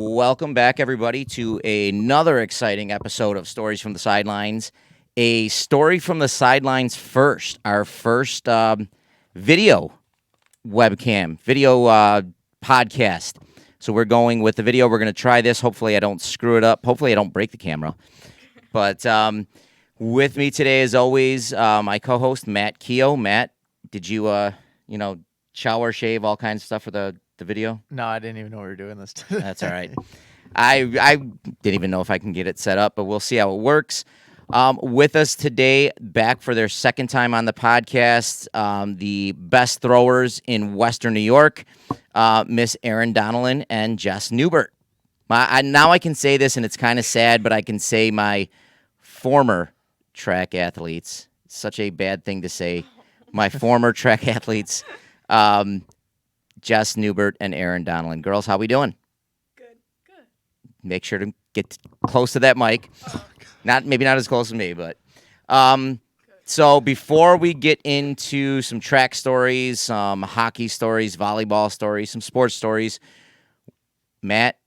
Welcome back, everybody, to another exciting episode of Stories from the Sidelines. A story from the sidelines first, our first video podcast. So we're going with the video. We're going to try this. Hopefully I don't screw it up. Hopefully I don't break the camera. But with me today, as always, my co-host, Matt Keogh. Matt, did you, shower, shave, all kinds of stuff for the video? No, I didn't even know we were doing this today. That's all right. I didn't even know if I can get it set up, but we'll see how it works. With us today, back for their second time on the podcast, the best throwers in Western New York, Miss Erin Donnellon and Jess Neubert. Now I can say this, and it's kind of sad, but I can say my former track athletes. Such a bad thing to say. My former track athletes, Jess Neubert and Erin Donnellon. Girls, how we doing? Good. Make sure to get close to that mic. Maybe not as close as me, but so before we get into some track stories, some hockey stories, volleyball stories, some sports stories, Matt,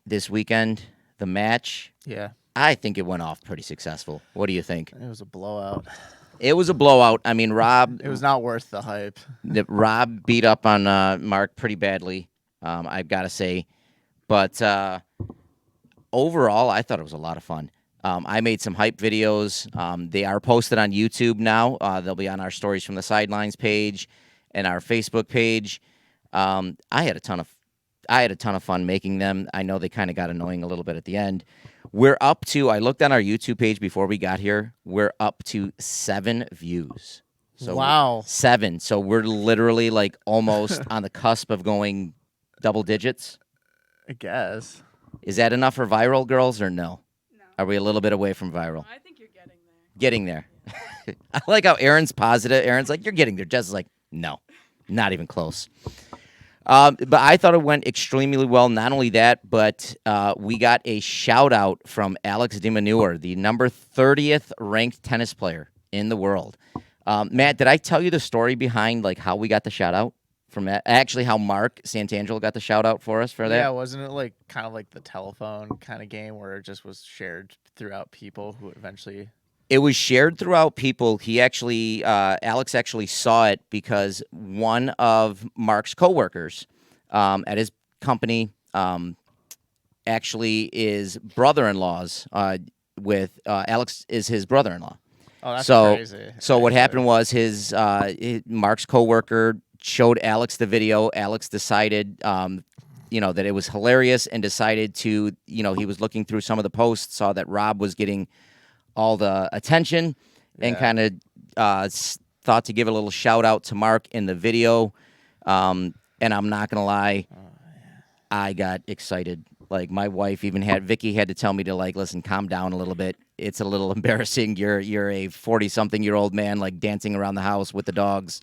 this weekend, the match, Yeah, I think it went off pretty successful. What do you think? it was a blowout. It was a blowout. I mean, Rob. It was not worth the hype. Rob beat up on Mark pretty badly, I've got to say. But overall, I thought it was a lot of fun. I made some hype videos. They are posted on YouTube now. They'll be on our Stories from the Sidelines page and our Facebook page. I had a ton of fun making them. I know they kind of got annoying a little bit at the end. We're up to, I looked on our YouTube page before we got here, we're up to 7 views. So Wow. 7. So we're literally like almost on the cusp of going double digits. I guess. Is that enough for viral, girls, or no? No. Are we a little bit away from viral? I think you're getting there. Getting there. I like how Erin's positive. Erin's like, you're getting there. Jess is like, no, not even close. But I thought it went extremely well. Not only that, but we got a shout out from Alex DeManure, the number 30th ranked tennis player in the world. Matt, did I tell you the story behind like how we got the shout out from actually how Mark Santangelo got the shout out for us for that? Yeah, wasn't it like kind of like the telephone kind of game where it just was shared throughout people who eventually? It was shared throughout people. He actually, Alex actually saw it because one of Mark's coworkers at his company actually is brother-in-laws with Alex is his brother-in-law. Oh, that's So- crazy. So what Actually. happened was his Mark's coworker showed Alex the video. Alex decided, that it was hilarious and decided to, he was looking through some of the posts, saw that Rob was getting all the attention and Yeah. kind of thought to give a little shout out to Mark in the video. And I'm not going to lie, I got excited. Like my wife Vicky had to tell me to like, listen, calm down a little bit. It's a little embarrassing. You're a 40-something-year-old man like dancing around the house with the dogs.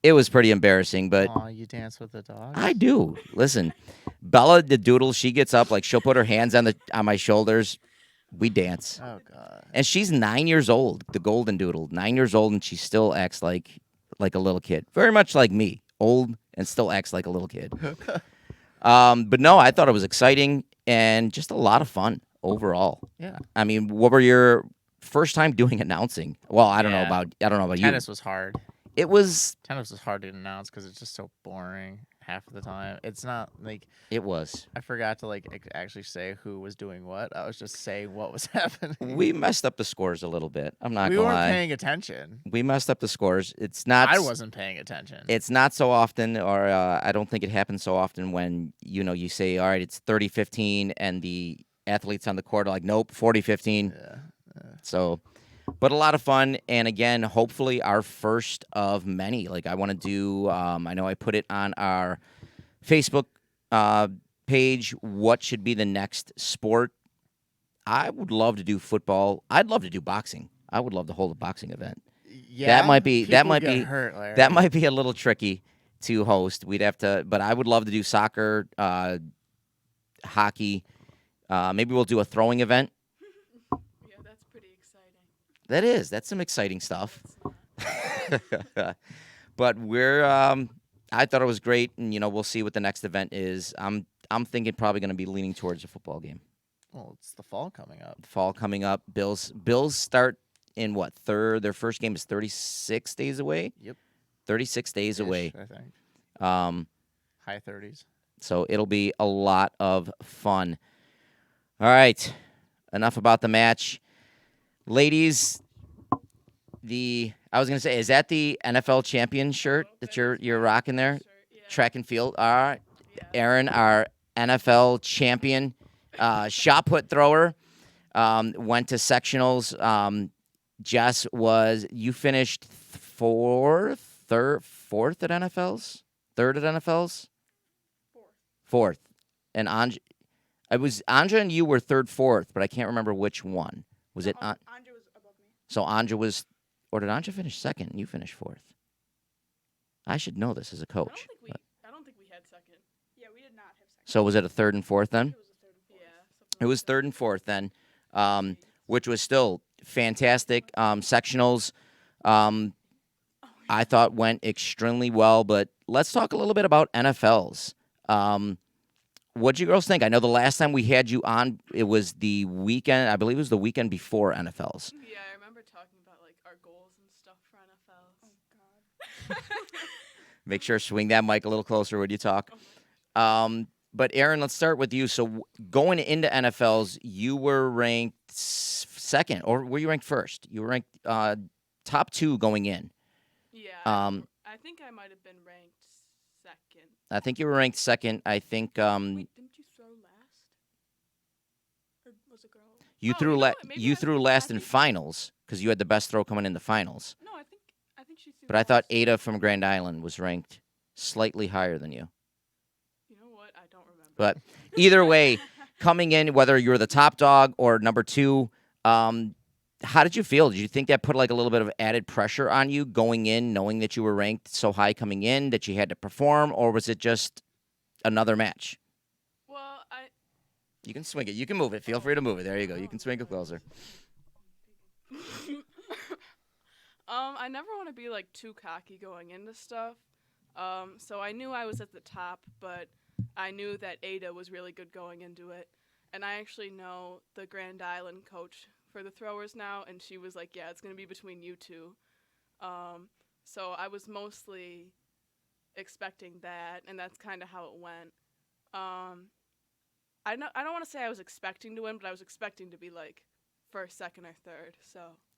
It was pretty embarrassing, but Aw, you dance with the dog? I do. Listen, Bella the doodle, she gets up, like she'll put her hands on my shoulders. We dance. Oh god. And she's 9 years old, the golden doodle, 9 years old, and she still acts like a little kid. Very much like me, old and still acts like a little kid. But no, I thought it was exciting and just a lot of fun overall. Yeah. I mean, what were your first time doing announcing? Well, I don't know Yeah. about Tennis you. was hard. It was. Tennis was hard to announce because it's just so boring half of the time. It's not like It was. I forgot to like actually say who was doing what. I was just saying what was happening. We messed up the scores a little bit. I'm not We gonna weren't lie. paying attention. We messed up the scores. It's not. I wasn't paying attention. It's not so often, or I don't think it happens so often when, you say, all right, it's 30-15, and the athletes on the court are like, nope, 40-15. Yeah. So, but a lot of fun. And again, hopefully our first of many. Like I want to do, I know I put it on our Facebook page, what should be the next sport? I would love to do football. I'd love to do boxing. I would love to hold a boxing event. Yeah, might be- that people might get be- hurt, Larry. That might be a little tricky to host. We'd have to, but I would love to do soccer, hockey. Maybe we'll do a throwing event. Yeah, that's pretty exciting. That's some exciting stuff. But we're I thought it was great, and we'll see what the next event is. I'm thinking probably going to be leaning towards a football game. Well, it's the fall coming up. Fall coming up. Bills start in what? Their first game is 36 days away. Yep. 36 days away. I think. High 30s. So it'll be a lot of fun. All right. Enough about the match. Ladies, I was going to say, is that the NFL champion shirt that you're rocking there? Shirt, yeah. Track and field. All right. Yeah. Erin, our NFL champion shot put thrower, went to sectionals. Jess you finished fourth at NFLs? Third at NFLs? Fourth. And Anja and you were third, fourth, but I can't remember which one. Was it? Anja was above me. So Anja was, or did Anja finish second and you finished fourth? I should know this as a coach. I don't think we had second. Yeah, we did not have second. So was it a third and fourth then? It was a third and fourth. Yeah. It was third and fourth then, which was still fantastic. Sectionals, I thought went extremely well. But let's talk a little bit about NFLs. What'd you girls think? I know the last time we had you on, it was the weekend. I believe it was the weekend before NFLs. Yeah, I remember talking about like our goals and stuff for NFL. Oh God. Make sure to swing that mic a little closer when you talk. But Erin, let's start with you. So going into NFLs, you were ranked second, or were you ranked first? You were ranked top 2 going in. Yeah. I think I might have been ranked second. I think you were ranked second. I think Wait, didn't you throw last? Or was it girl? you Oh, threw you know la- what? Maybe you I threw think- last I in think- finals because you had the best throw coming in the finals. No, I think she threw. But I thought last. Ada from Grand Island was ranked slightly higher than you. You know what? I don't remember. But either way, coming in, whether you're the top dog or number 2, how did you feel? Did you think that put like a little bit of added pressure on you going in, knowing that you were ranked so high coming in that you had to perform, or was it just another match? Well, You can swing it. You can move it. Feel free to move it. There you go. You can swing it closer. I never want to be like too cocky going into stuff. So I knew I was at the top, but I knew that Ada was really good going into it. And I actually know the Grand Island coach for the throwers now, and she was like, yeah, it's going to be between you two. So I was mostly expecting that, and that's kind of how it went. I don't want to say I was expecting to win, but I was expecting to be like first, second, or third.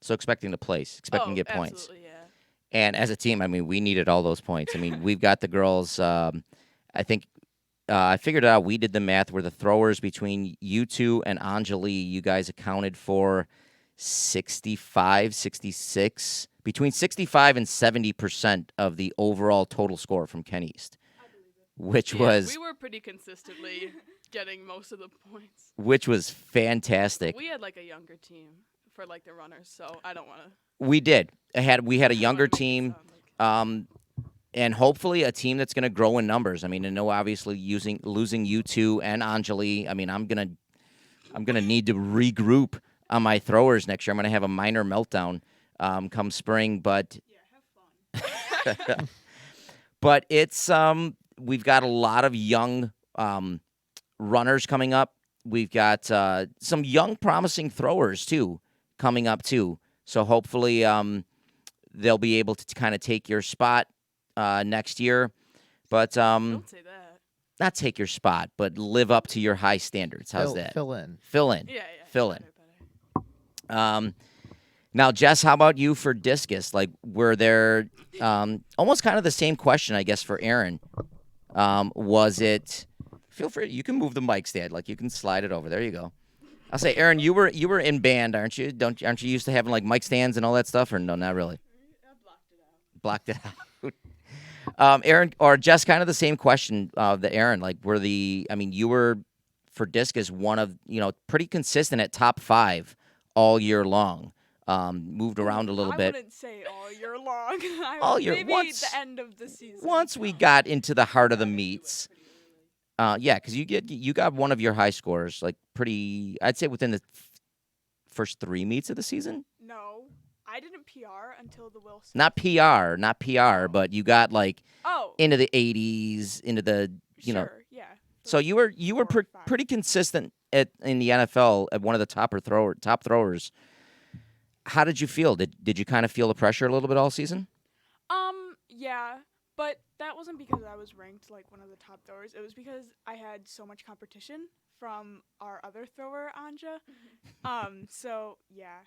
So expecting to place, expecting to get points. Absolutely, yeah. And as a team, I mean, we needed all those points. I mean, we've got the girls. I think I figured out. We did the math where the throwers between you two and Anjali, you guys accounted for 65, 66, between 65 and 70% of the overall total score from Ken East, which was we were pretty consistently getting most of the points. which was fantastic. We had like a younger team for like the runners, so I don't want to. We did. We had a younger team. And hopefully a team that's going to grow in numbers. I mean, I know obviously losing you two and Anjali. I mean, I'm gonna need to regroup on my throwers next year. I'm gonna have a minor meltdown come spring, but have fun. but it's we've got a lot of young runners coming up. We've got some young promising throwers too coming up too. So hopefully they'll be able to kind of take your spot next year, but Don't say that. not take your spot, but live up to your high standards. How's that? Fill in. Fill in. Yeah. Fill in. Better. Now, Jess, how about you for discus? Like, were there almost kind of the same question, I guess, for Erin? Was it? Feel free. You can move the mic stand. Like, you can slide it over. There you go. I'll say, Erin, you were in band, aren't you? Aren't you used to having like mic stands and all that stuff, or no, not really? I blocked it out. Blocked it out. Erin or Jess, kind of the same question that Erin. Like, you were for discus one of pretty consistent at top 5 all year long. Moved around a little I bit. wouldn't say all year long. All year. Maybe Once- the end of the season. Once we got into the heart of the meets, yeah, because you got one of your high scores like pretty. I'd say within the first 3 meets of the season. No, I didn't PR until the Wilson. Not PR, but you got like Oh, into the 80s, into the sure, yeah. So you were 4 or 5. pretty consistent in the NFL at one of the top throwers. How did you feel? Did you kind of feel the pressure a little bit all season? Yeah, but that wasn't because I was ranked like one of the top throwers. It was because I had so much competition from our other thrower, Anja. So yeah,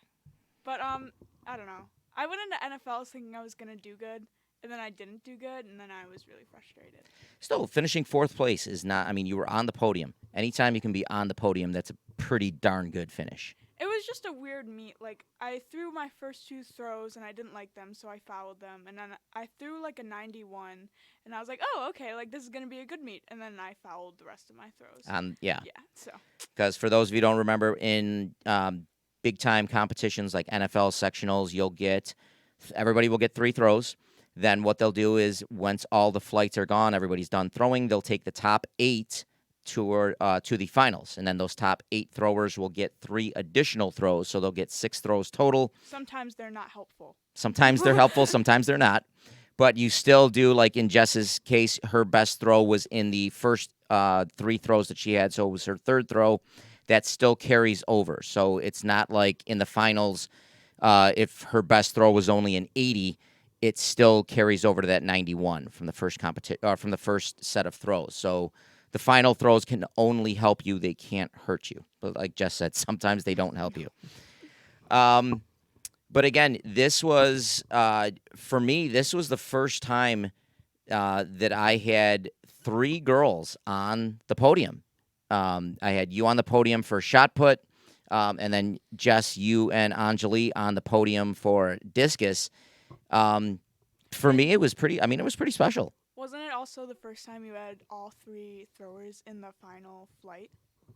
but I don't know. I went into NFL thinking I was gonna do good, and then I didn't do good, and then I was really frustrated. Still, finishing fourth place is not. I mean, you were on the podium. Anytime you can be on the podium, that's a pretty darn good finish. It was just a weird meet. Like, I threw my first 2 throws and I didn't like them, so I fouled them. And then I threw like a 91, and I was like, oh, okay, like this is gonna be a good meet. And then I fouled the rest of my throws. Yeah. Yeah. So. Because for those of you who don't remember, in big time competitions like NFL sectionals, everybody will get 3 throws. Then what they'll do is once all the flights are gone, everybody's done throwing, they'll take the top 8 to the finals, and then those top 8 throwers will get 3 additional throws, so they'll get 6 throws total. Sometimes they're not helpful. Sometimes they're helpful, sometimes they're not. But you still do, like in Jess's case, her best throw was in the first 3 throws that she had, so it was her 3rd throw. That still carries over. So it's not like in the finals, if her best throw was only an 80, it still carries over to that 91 from the first from the first set of throws. So the final throws can only help you; they can't hurt you. But like Jess said, sometimes they don't help you. But again, this was for me. This was the first time that I had 3 girls on the podium. I had you on the podium for shot put, and then Jess, you and Anjali on the podium for discus. For me, it was pretty. I mean, it was pretty special. Wasn't it also the first time you had all 3 throwers in the final flight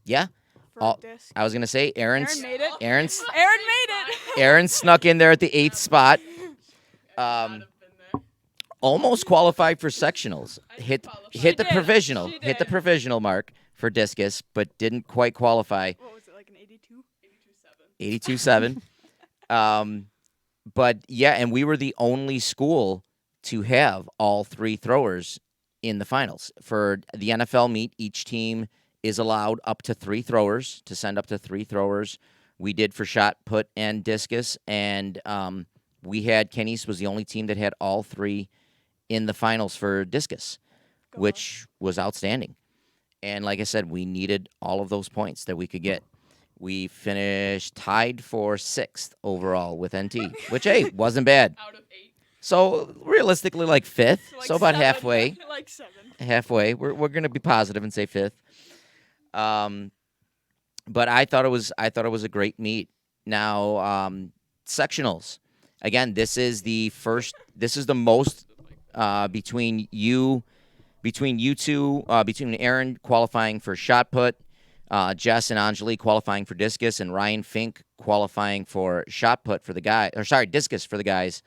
Yeah, for disc? I was gonna say Erin made it. Erin made it. Aaron snuck in there at the 8th spot. Almost qualified for sectionals. Hit the She did. provisional. She Hit the did. provisional mark for discus, but didn't quite qualify. What was it, like an 82? 82.7. But yeah, and we were the only school to have all 3 throwers in the finals. For the NFL meet, each team is allowed up to 3 throwers, to send up to 3 throwers. We did for shot put and discus, and we had Kenny's was the only team that had all 3 in the finals for discus, Go which was outstanding. And like I said, we needed all of those points that we could get. We finished tied for 6th overall with NT, which, hey, wasn't bad. Out of 8. So realistically, like 5th, Like so about 7. halfway. Like 7. Halfway. We're gonna be positive and say 5th. But I thought it was a great meet. Now sectionals. Again, this is the most between you two, between Erin qualifying for shot put, Jess and Anjali qualifying for discus, and Ryan Fink qualifying for shot put for the guy, discus for the guys.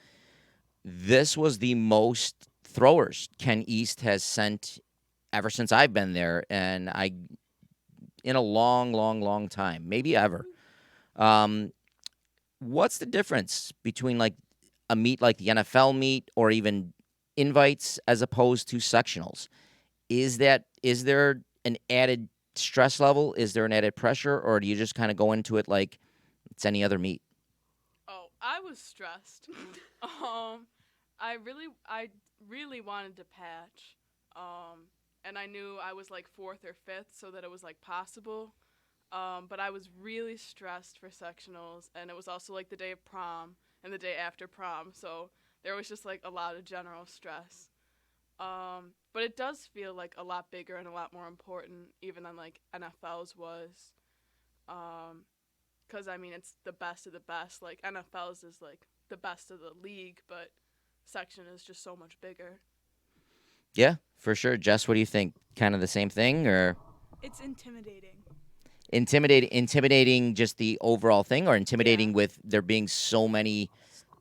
This was the most throwers Ken East has sent ever since I've been there, and in a long time, maybe ever. What's the difference between like a meet like the NFL meet or even invites as opposed to sectionals? Is there an added stress level? Is there an added pressure, or do you just kind of go into it like it's any other meet? Oh, I was stressed. I really wanted to patch. And I knew I was like 4th or 5th, so that it was like possible. But I was really stressed for sectionals, and it was also like the day of prom and the day after prom, so there was just like a lot of general stress. But it does feel like a lot bigger and a lot more important, even than like NFL's was. 'Cause I mean, it's the best of the best. Like NFL's is like the best of the league, but section is just so much bigger. Yeah, for sure. Jess, what do you think? Kind of the same thing, or It's intimidating. intimidating just the overall thing, or intimidating Yeah. with there being so many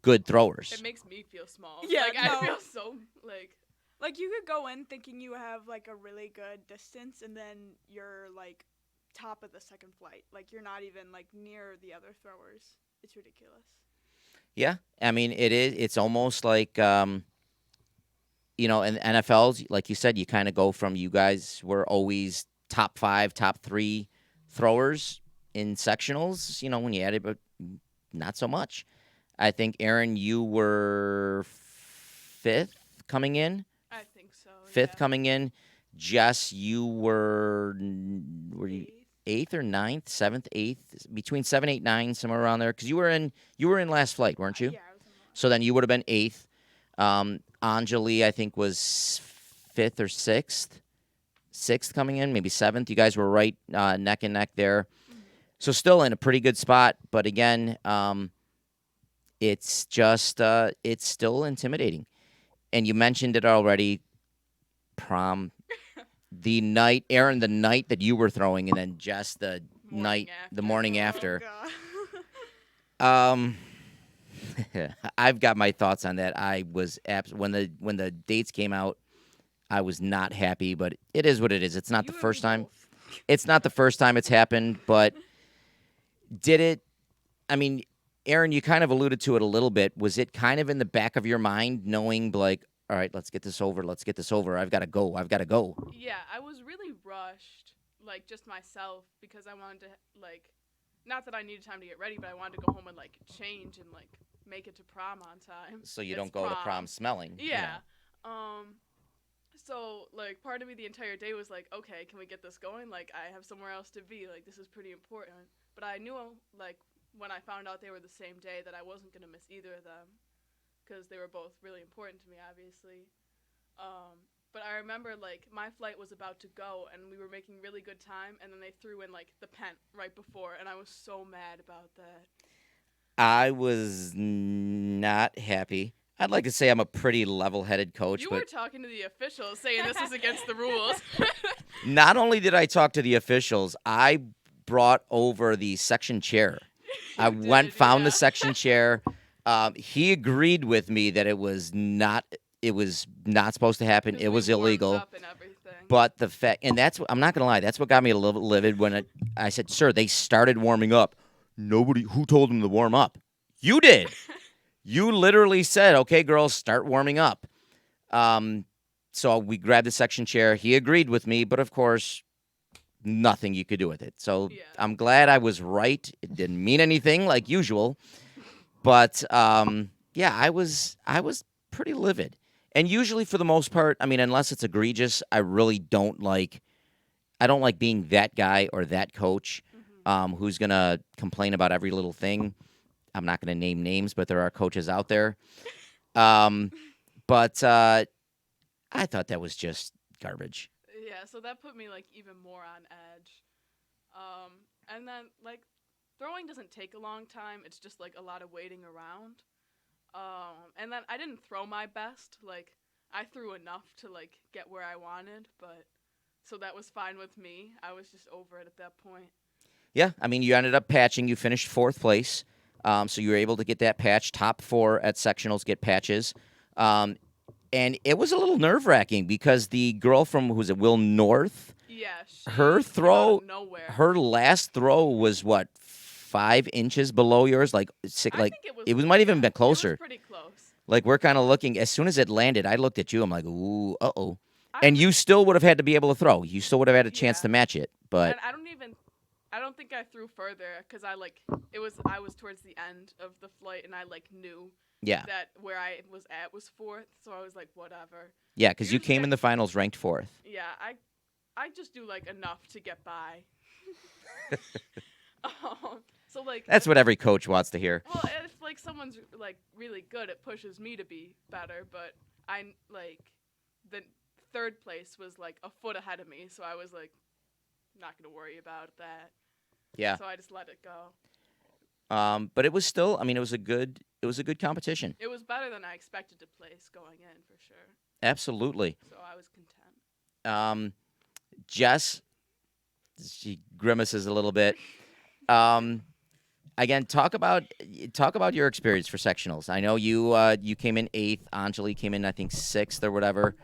good throwers? It makes me feel small. Yeah, like no. I feel so like Like, you could go in thinking you have, like, a really good distance, and then you're, like, top of the second flight. Like, you're not even, like, near the other throwers. It's ridiculous. Yeah, I mean it is. It's almost like in NFLs, like you said, you kind of go from you guys were always top 5, top 3 throwers in sectionals. When you add it, but not so much. I think Erin, you were 5th coming in. I think so. 5th coming in. Jess, you were you 8th or 9th, 7th, 8th, between 7, 8, 9, somewhere around there. Because you were in last flight, weren't you? Yeah, I was in the So then you would have been 8th. Anjali, I think, was 5th or 6th coming in, maybe 7th. You guys were right neck and neck there. So still in a pretty good spot. But again, it's just it's still intimidating. And you mentioned it already, prom. The night, Erin, the night that you were throwing, and then Jess the morning after. Oh, I've got my thoughts on that. I was when the dates came out, I was not happy, but it is what it is. It's not the first time. It's not the first time it's happened, but did it? I mean, Erin, you kind of alluded to it a little bit. Was it kind of in the back of your mind, knowing like, all right, let's get this over. Let's get this over. I've got to go. Yeah, I was really rushed, like just myself, because I wanted to not that I needed time to get ready, but I wanted to go home and like change and like make it to prom on time. So you don't go to prom smelling. Yeah. So like part of me the entire day was like, okay, can we get this going? Like I have somewhere else to be. Like this is pretty important. But I knew like when I found out they were the same day that I wasn't gonna miss either of them, because they were both really important to me, obviously. But I remember like my flight was about to go and we were making really good time, and then they threw in like the pent right before, and I was so mad about that. I was not happy. I'd like to say I'm a pretty level-headed coach, You but were talking to the officials saying this is against the rules. not only did I talk to the officials, I brought over the section chair. I found the section chair. He agreed with me that it was not supposed to happen. It was illegal. Up and everything. But the fact, and I'm not gonna lie, that's what got me a little bit livid when I said, "Sir, they started warming up." Nobody who told them to warm up. You did. You literally said, "Okay, girls, start warming up." So we grabbed the section chair. He agreed with me, but of course, nothing you could do with it. So Yeah. I'm glad I was right. It didn't mean anything like usual, but yeah, I was pretty livid. And usually, for the most part, I mean, unless it's egregious, I really don't like. I don't like being that guy or that coach who's gonna complain about every little thing. I'm not gonna name names, but there are coaches out there. But I thought that was just garbage. Yeah, so that put me like even more on edge. And then like throwing doesn't take a long time. It's just like a lot of waiting around. And then I didn't throw my best. Like I threw enough to like get where I wanted, but so that was fine with me. I was just over it at that point. Yeah, I mean, you ended up patching. You finished 4th place, so you were able to get that patch. Top 4 at sectionals get patches, and it was a little nerve-wracking because the girl from Will North, Yeah, her throw, nowhere. her last throw was what, 5 inches below yours, like six, I like think it was might even been closer. It was pretty close. Like we're kind of looking. As soon as it landed, I looked at you. I'm like, ooh, uh-oh. And you still would have had to be able to throw. You still would have had a chance to match it. But and I don't think I threw further because I was towards the end of the flight and I like knew that where I was at was 4th, so I was like whatever. Yeah, because you came in the finals ranked 4th. Yeah, I just do like enough to get by. So like that's what every coach wants to hear. Well, if like someone's like really good, it pushes me to be better. But I like the 3rd place was like a foot ahead of me, so I was like not gonna worry about that. Yeah. So I just let it go. But it was still, I mean, it was a good competition. It was better than I expected to place going in for sure. Absolutely. So I was content. Jess, she grimaces a little bit. Again, talk about your experience for sectionals. I know you came in 8th. Anjali came in, I think, 6th or whatever.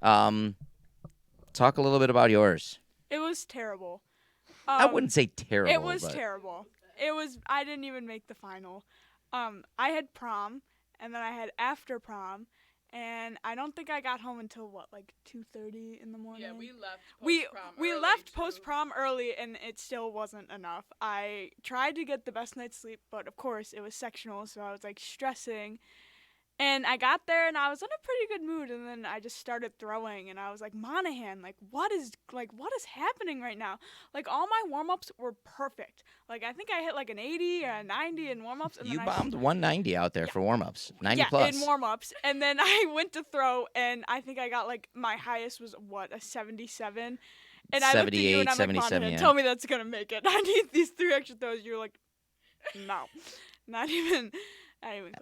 Talk a little bit about yours. it was terrible. I wouldn't say terrible. It was terrible. I didn't even make the final. I had prom, and then I had after prom, and I don't think I got home until like 2:30 in the morning. Yeah, we left We post-prom we early, left too. post prom early, and it still wasn't enough. I tried to get the best night's sleep, but of course it was sectional, so I was like stressing. And I got there, and I was in a pretty good mood, and then I just started throwing, and I was like, Monahan, what is happening right now? Like, all my warm ups were perfect. Like, I think I hit like an 80 or a 90 in warm ups, and You then bombed 190 out there Yeah. for warm-ups. 90 yeah, plus. in warm ups, and then I went to throw, and I think I got like my highest was a 77. And I looked at you, and I'm like, 77, Monahan, yeah. tell me that's gonna make it. I need these 3 extra throws. You're like, no, not even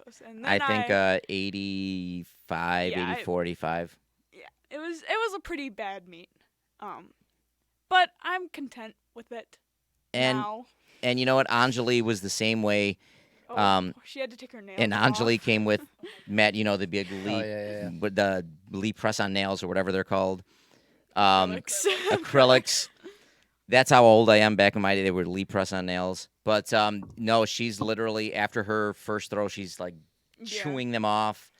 close. And then I think 85, Yeah, 84, 85. yeah, it was a pretty bad meet. But I'm content with it And now. and you know what? Anjali was the same way. She had to take her nails And off. Anjali came with Matt, you know, the big Oh, Lee, yeah. with the Lee press on nails or whatever they're called. Acrylics. Acrylics. That's how old I am. Back in my day, they were Lee press on nails. But no, she's literally, after her first throw, she's like Yeah. chewing them off.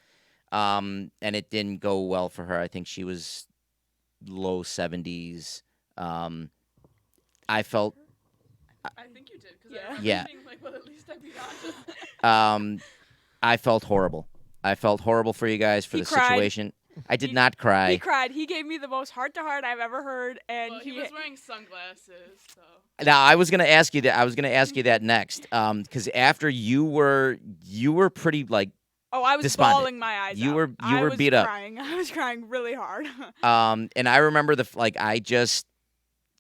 And it didn't go well for her. I think she was low 70s. I felt, I think you did, because Yeah. I remember Yeah. being like, well, at least I beat Anja. I felt horrible. I felt horrible for you guys for He the cried. situation. I did He- not cry. He cried. He gave me the most heart-to-heart I've ever heard, and Well, he was wearing sunglasses, so. Now I was gonna ask you that. I was gonna ask you that next, because after you were pretty like, Oh, I was despondent. bawling my eyes You out. were- you I were was beat up. crying. I was crying really hard. and I remember I just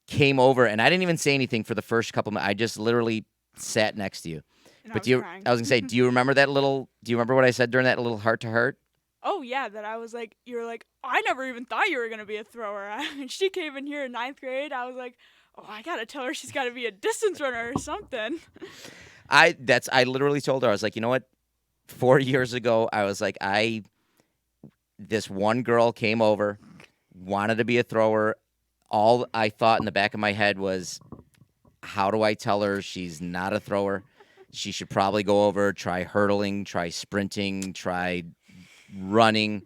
came over and I didn't even say anything for the first couple minutes. I just literally sat next to you. And But I was crying. I was gonna say, do you remember that little? Do you remember what I said during that little heart to heart? Oh yeah, that I was like, you were like, I never even thought you were gonna be a thrower. And she came in here in 9th grade. I was like, oh, I gotta tell her she's gotta be a distance runner or something. I literally told her, I was like, you know what? 4 years ago, I was like, this one girl came over, wanted to be a thrower. All I thought in the back of my head was, how do I tell her she's not a thrower? She should probably go over, try hurdling, try sprinting, try running.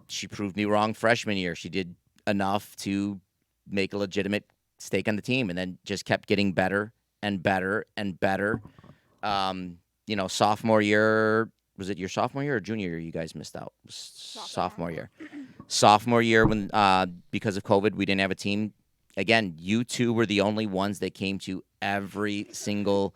She proved me wrong freshman year. She did enough to make a legitimate stake on the team, and then just kept getting better and better and better. Sophomore year, was it your sophomore year or junior year you guys missed out? Sophomore year. Sophomore year, when because of COVID, we didn't have a team. Again, you two were the only ones that came to every single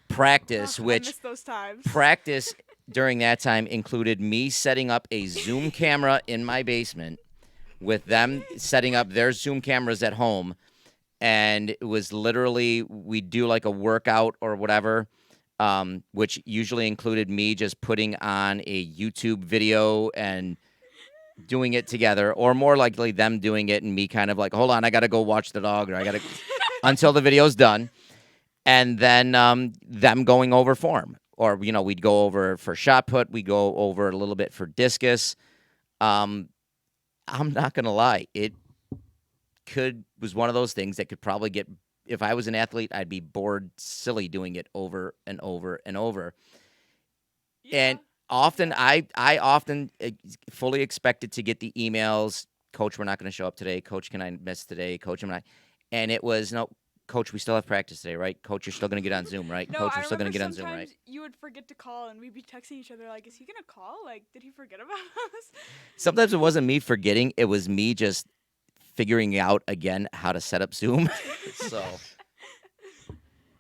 practice, Ugh, I which miss those times. practice during that time included me setting up a Zoom camera in my basement with them setting up their Zoom cameras at home. And it was literally, we'd do like a workout or whatever, which usually included me just putting on a YouTube video and doing it together, or more likely them doing it and me kind of like, hold on, I got to go watch the dog, or I got to, until the video's done. And then them going over form. Or, we'd go over for shot put. We'd go over a little bit for discus. I'm not going to lie. It was one of those things that could probably get, if I was an athlete, I'd be bored silly doing it over and over and over. Yeah. And often, I often fully expected to get the emails, Coach, we're not going to show up today. Coach, can I miss today? Coach, and it was, no, Coach, we still have practice today, right? Coach, you're still going to get on Zoom, right? No, Coach, I we're still going to remember get on Zoom, right? sometimes you would forget to call, and we'd be texting each other like, is he gonna call? Like, did he forget about us? Sometimes it wasn't me forgetting. It was me just figuring out, again, how to set up Zoom. So,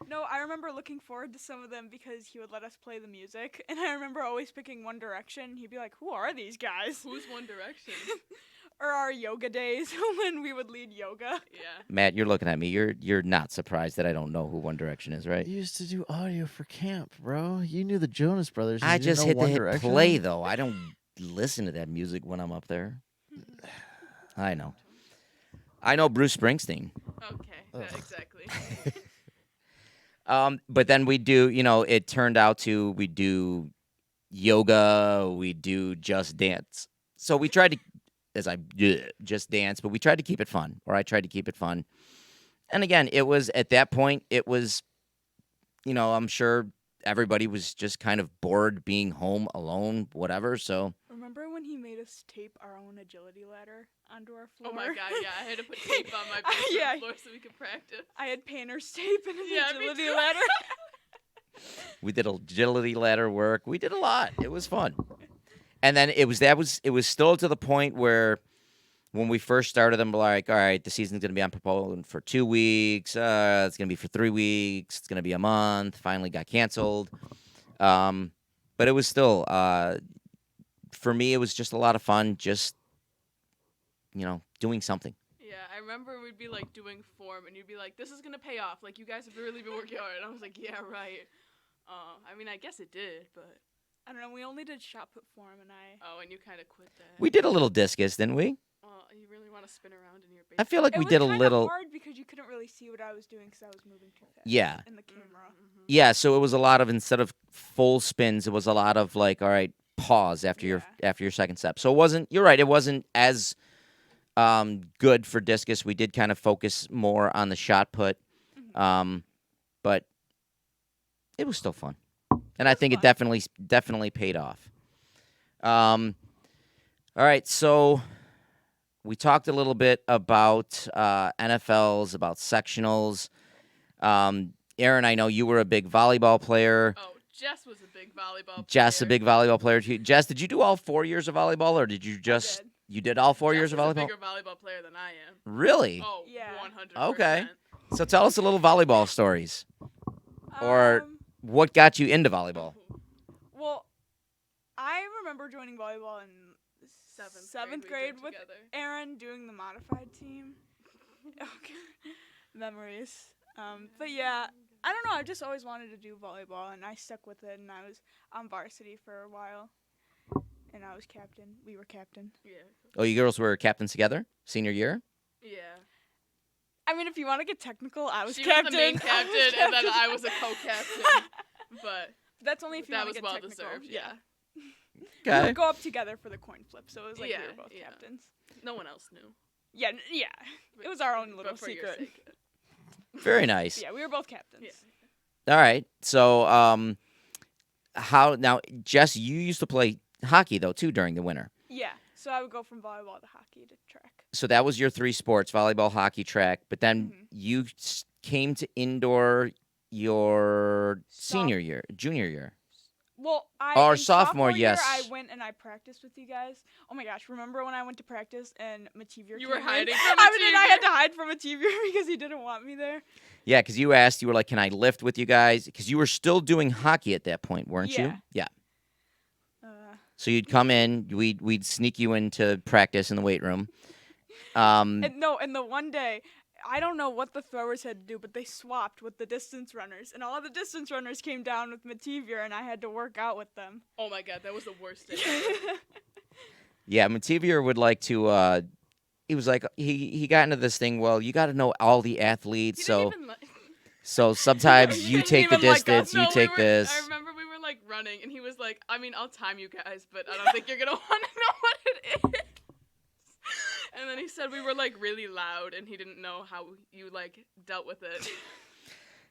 No, I remember looking forward to some of them because he would let us play the music, and I remember always picking One Direction. He'd be like, who are these guys? Who's One Direction? Or our yoga days when we would lead yoga. Yeah. Matt, you're looking at me. You're not surprised that I don't know who One Direction is, right? You used to do audio for camp, bro. You knew the Jonas Brothers. and I you didn't just know hit One the hit Direction? play, though. I don't listen to that music when I'm up there. I know. I know Bruce Springsteen. Okay. Yeah, exactly. But then we do, it turned out to, we do yoga, we do Just Dance. So we tried to, Just Dance, but we tried to keep it fun, or I tried to keep it fun. And again, it was, at that point, it was, I'm sure everybody was just kind of bored being home alone, whatever. So Or Remember when he made us tape our own agility ladder onto our floor? Oh my god, yeah, I had to put tape on my basement Yeah. floor so we could practice. I had painter's tape and an Yeah, me agility too. ladder. We did agility ladder work. We did a lot. It was fun. And then it was still to the point where when we first started them, like, all right, the season's going to be on postponed for 2 weeks. It's going to be for 3 weeks. It's going to be a month. Finally got canceled. But it was still, for me, it was just a lot of fun. Just, doing something. Yeah, I remember we'd be like doing form, and you'd be like, "This is gonna pay off. Like, you guys have really been working hard." And I was like, "Yeah, right." I mean, I guess it did, but I don't know. We only did shot put form, and and you kind of quit that. We did a little discus, didn't we? Well, you really want to spin around in your I basement. feel like it we was did a kinda little. hard because you couldn't really see what I was doing because I was moving too fast. Yeah. In the camera. Mhm. Yeah, so it was a lot of, instead of full spins, it was a lot of like, all right, pause after your second step. So it wasn't. You're right. It wasn't as good for discus. We did kind of focus more on the shot put, but it was still fun, and I think it definitely paid off. All right, so we talked a little bit about NFLs, about sectionals. Erin, I know you were a big volleyball player. Oh, Jess was a big volleyball player. Jess, a big volleyball player too. Jess, did you do all 4 years of volleyball, or did you just did. you did all 4 Jess years of is volleyball? a bigger volleyball player than I am. Really? Oh, Yeah. 100%. Okay. So tell us a little volleyball stories, or Um, what got you into volleyball? well, I remember joining volleyball in seventh we grade did with together. Erin doing the modified team. Okay. Memories. But yeah, I don't know. I just always wanted to do volleyball, and I stuck with it. And I was on varsity for a while, and I was captain. We were captain. Yeah. Oh, you girls were captains together, senior year. Yeah. I mean, if you want to get technical, I was She captain. was the main I was captain, and then captain. I was a co-captain. But That's only if you that want to was get well technical. deserved. Yeah. We Okay. would go up together for the coin flip, so it was like we Yeah, were both yeah. captains. No one else knew. Yeah, yeah. It was our own little But for your secret. sake. Very nice. Yeah, we were both captains. Yeah. All right. So, how now, Jess? You used to play hockey though too during the winter. Yeah, so I would go from volleyball to hockey to track. So that was your 3 sports: volleyball, hockey, track. But then you came to indoor your junior year. Well, Or in sophomore, year, yes. I went and I practiced with you guys. Oh my gosh, remember when I went to practice and Mativier You came were in? hiding from I mean, I had Mativier. to hide from Mativier because he didn't want me there. Yeah, because you asked, you were like, "Can I lift with you guys?" Because you were still doing hockey at that point, weren't you? Yeah. Yeah. So you'd come in, we'd sneak you into practice in the weight room. And the one day, I don't know what the throwers had to do, but they swapped with the distance runners, and all of the distance runners came down with Mativier, and I had to work out with them. Oh my god, that was the worst day. Yeah, Mativier would like to. He was like, he got into this thing. Well, you got to know all the athletes, He so didn't even so sometimes He you didn't take the even like us. distance, No, you take this. I remember we were like running, and he was like, "I mean, I'll time you guys, but I don't think you're gonna want to know what it is." And then he said we were like really loud, and he didn't know how you like dealt with it.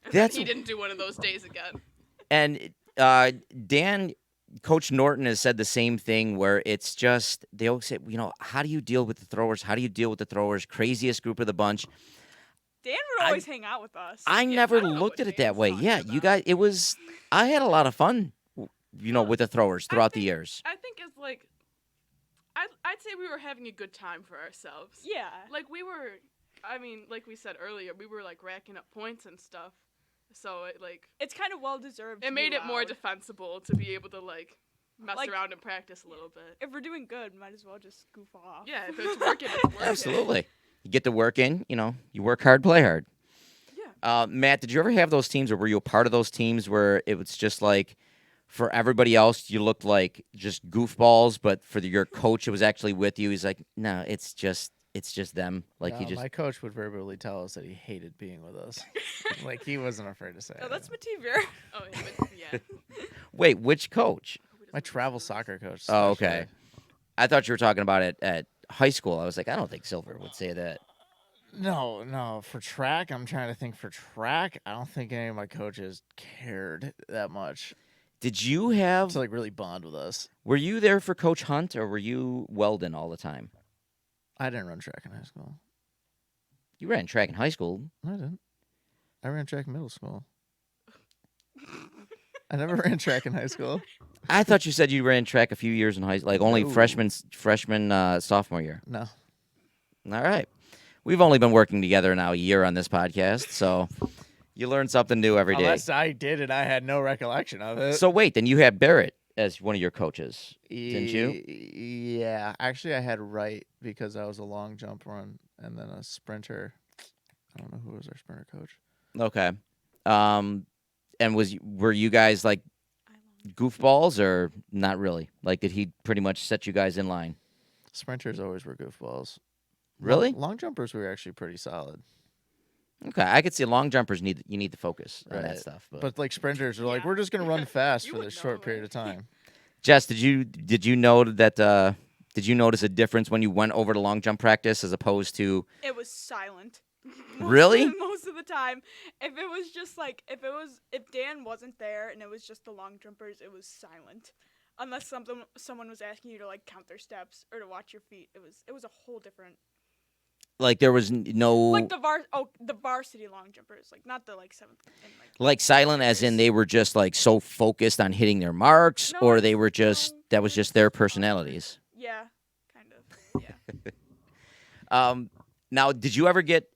And then That's- he didn't do one of those days again. And Dan, Coach Norton has said the same thing, where it's just they always say, how do you deal with the throwers? How do you deal with the throwers? Craziest group of the bunch. Dan would always hang out with us. I Yeah, never I don't know looked what at it that Dan's way. talking Yeah, you about. guys, it was. I had a lot of fun, with the throwers throughout the think- years. I think it's like, I'd say we were having a good time for ourselves. Yeah. Like we were, I mean, like we said earlier, we were like racking up points and stuff. So it like It's kind of well deserved. it made it more defensible to be able to like mess Like- around and practice a little bit. If we're doing good, might as well just goof off. Yeah, if it's working, it's working. Absolutely, you get the work in. You work hard, play hard. Yeah. Matt, did you ever have those teams, or were you a part of those teams where it was just like, for everybody else, you looked like just goofballs, but for your coach, it was actually with you? He's like, no, it's just them. Like No, he just. my coach would verbally tell us that he hated being with us. Like he wasn't afraid to say Oh, it. that's Mativier. Oh yeah, but, yeah. Wait, which coach? My travel soccer coach. Oh, okay. especially. I thought you were talking about it at high school. I was like, I don't think Silver would say that. No. For track, I'm trying to think. For track, I don't think any of my coaches cared that much. Did you have? to like really bond with us. Were you there for Coach Hunt, or were you Weldon all the time? I didn't run track in high school. You ran track in high school. No, I didn't. I ran track in middle school. I never ran track in high school. I thought you said you ran track a few years in high school, like only No. freshman, sophomore year. No. All right. We've only been working together now a year on this podcast, so you learn something new every day. Unless I did and I had no recollection of it. So wait, then you had Barrett as one of your coaches, didn't you? Yeah. Actually, I had Wright because I was a long jump run and then a sprinter. I don't know who was our sprinter coach. Okay. And were you guys like goofballs or not really? Like, did he pretty much set you guys in line? Sprinters always were goofballs. Really? Long jumpers were actually pretty solid. Okay, I could see long jumpers need to focus on that Right. stuff. But like sprinters are like, Yeah. we're just gonna run fast You for would this know, short period right? of time. Jess, did you know that? Did you notice a difference when you went over to long jump practice as opposed to? It was silent. Really? Most of the time. If it was just like if Dan wasn't there and it was just the long jumpers, it was silent. Unless someone was asking you to like count their steps or to watch your feet. It was a whole different Like there was no like the varsity long jumpers, like not the like 7th and like silent as in they were just like so focused on hitting their marks, No, or they were just no, that was just their personalities. yeah, kind of. Yeah. Now, did you ever get?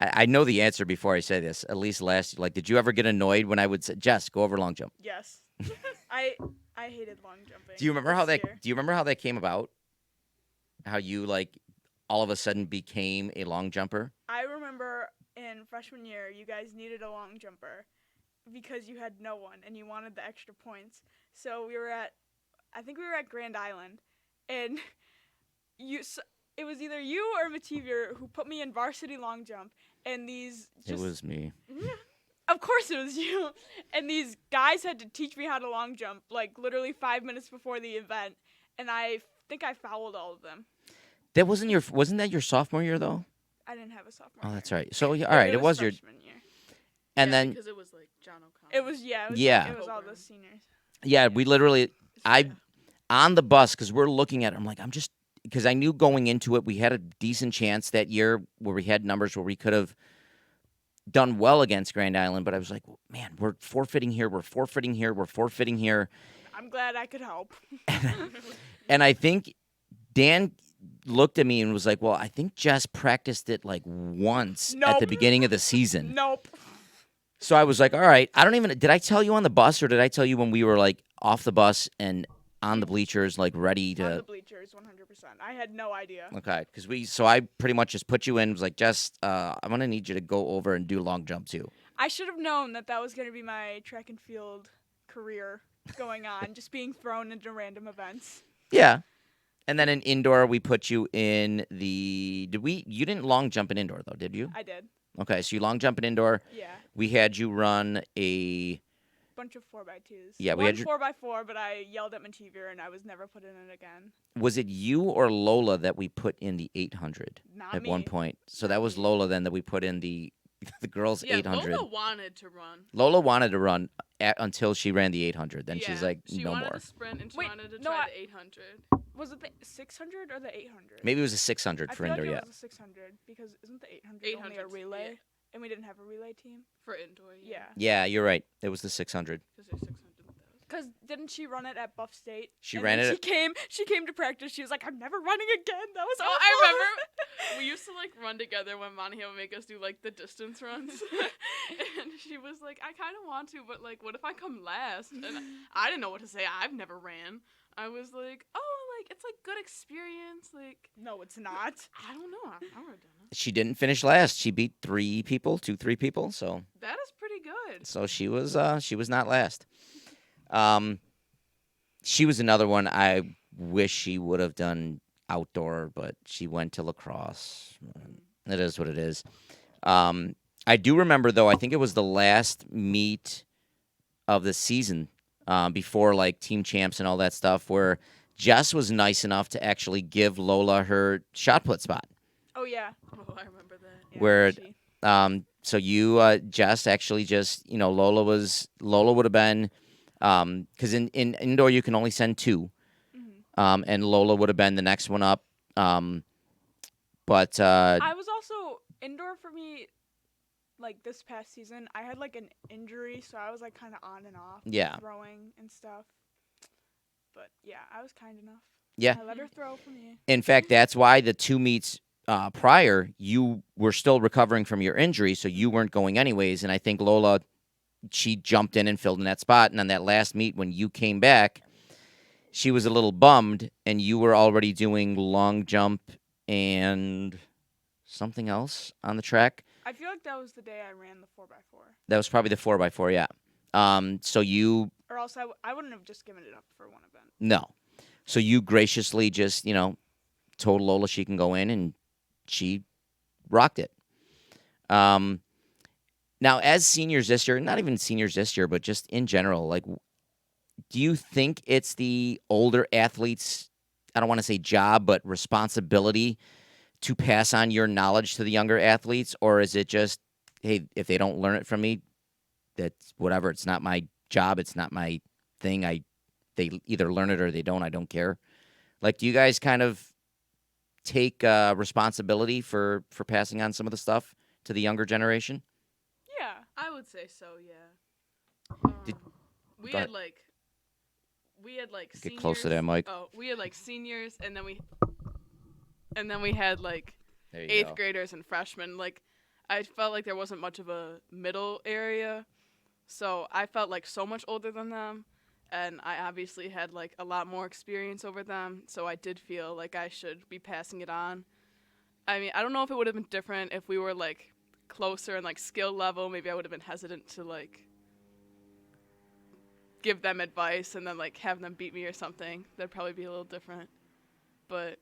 I know the answer before I say this. At least last, like, did you ever get annoyed when I would say, "Jess, go over long jump"? Yes. I hated long jumping. Do you remember how this that? year. Do you remember how that came about? How you like all of a sudden became a long jumper? I remember in freshman year, you guys needed a long jumper because you had no one and you wanted the extra points. So I think we were at Grand Island, and it was either you or Mativier who put me in varsity long jump, and these just It was me. of course it was you, and these guys had to teach me how to long jump like literally 5 minutes before the event, and I think I fouled all of them. That wasn't that your sophomore year though? I didn't have a sophomore. Oh, year. that's right. So yeah, all right, it was your freshman year. and Yeah, then because it was like John O'Connor. It was yeah. Yeah. It was all the Program. seniors. yeah. We literally I Yeah. on the bus because we're looking at it. I'm like because I knew going into it we had a decent chance that year where we had numbers where we could have done well against Grand Island, but I was like, man, we're forfeiting here. We're forfeiting here. We're forfeiting here. I'm glad I could help. And I think Dan looked at me and was like, well, I think Jess practiced it like once at the Nope. beginning of the season. Nope. So I was like, all right, did I tell you on the bus or did I tell you when we were like off the bus and on the bleachers, like ready On the to? bleachers, 100%. I had no idea. Okay, so I pretty much just put you in, was like, Jess, I'm going to need you to go over and do long jump too. I should have known that was going to be my track and field career going on, just being thrown into random events. Yeah. And then in indoor, we put you in you didn't long jump in indoor though, did you? I did. Okay, so you long jump in indoor. Yeah. We had you run a, Bunch of 4x2s. Yeah, we One had you- 4x4, but I yelled at Mativier and I was never put in it again. was it you or Lola that we put in the 800 Not at me. one point? So Not that was me. Lola then that we put in the girls' Yeah, 800. Lola wanted to run. Lola wanted to run until she ran the 800. Then she's Yeah, like, she no wanted more. to sprint and she Wait, wanted to no, try I- the 800 Was it the 600 or the 800? Maybe it was a 600 I for feel indoor, like yeah. it was a 600 because isn't the 800 only a 800's relay? yeah. And we didn't have a relay team? for indoor. Yeah. Yeah, you're right. It was the 600. Because there's 600,000. Because didn't she run it at Buff State? She And ran then it She came to practice. She was like, I'm never running again. That was Oh, awful. I remember we used to like run together when Monica would make us do like the distance runs. And she was like, I kind of want to, but like, what if I come last? And I didn't know what to say. I've never ran. I was like, oh, like, it's like good experience. Like, No, it's not. I don't know. I've never done it. She didn't finish last. She beat 3 people. So That is pretty good. she was not last. She was another one I wish she would have done outdoor, but she went to lacrosse. It is what it is. I do remember though. I think it was the last meet of the season before like team champs and all that stuff, where Jess was nice enough to actually give Lola her shot put spot. Oh, yeah. Oh, I remember that. Yeah, Where- she- So you, Jess, actually just, Lola would have been Because in indoor you can only send 2, Mhm. and Lola would have been the next one up. But I was also indoor for me. Like this past season, I had like an injury, so I was like kind of on and off yeah, throwing and stuff. But yeah, I was kind enough. yeah. I let her throw for me. In fact, that's why the 2 meets prior, you were still recovering from your injury, so you weren't going anyways. And I think Lola, she jumped in and filled in that spot. And on that last meet, when you came back, she was a little bummed, and you were already doing long jump and something else on the track. I feel like that was the day I ran the 4x4. That was probably the 4x4, yeah. So you, Or else I wouldn't have just given it up for one event. no. So you graciously just, told Lola she can go in, and she rocked it. Now, as seniors this year, not even seniors this year, but just in general, like, do you think it's the older athletes, I don't want to say job, but responsibility to pass on your knowledge to the younger athletes? Or is it just, hey, if they don't learn it from me, that's whatever. It's not my job. It's not my thing. They either learn it or they don't. I don't care. Like, do you guys kind of take responsibility for passing on some of the stuff to the younger generation? Yeah. I would say so. Yeah. Did- We go had ahead. like Get seniors. close to that mic. Oh, we had like seniors, and then we had like There you 8th go. graders and freshmen. Like, I felt like there wasn't much of a middle area, so I felt like so much older than them, and I obviously had like a lot more experience over them. So I did feel like I should be passing it on. I mean, I don't know if it would have been different if we were like closer in like skill level. Maybe I would have been hesitant to like give them advice and then like have them beat me or something. That'd probably be a little different. But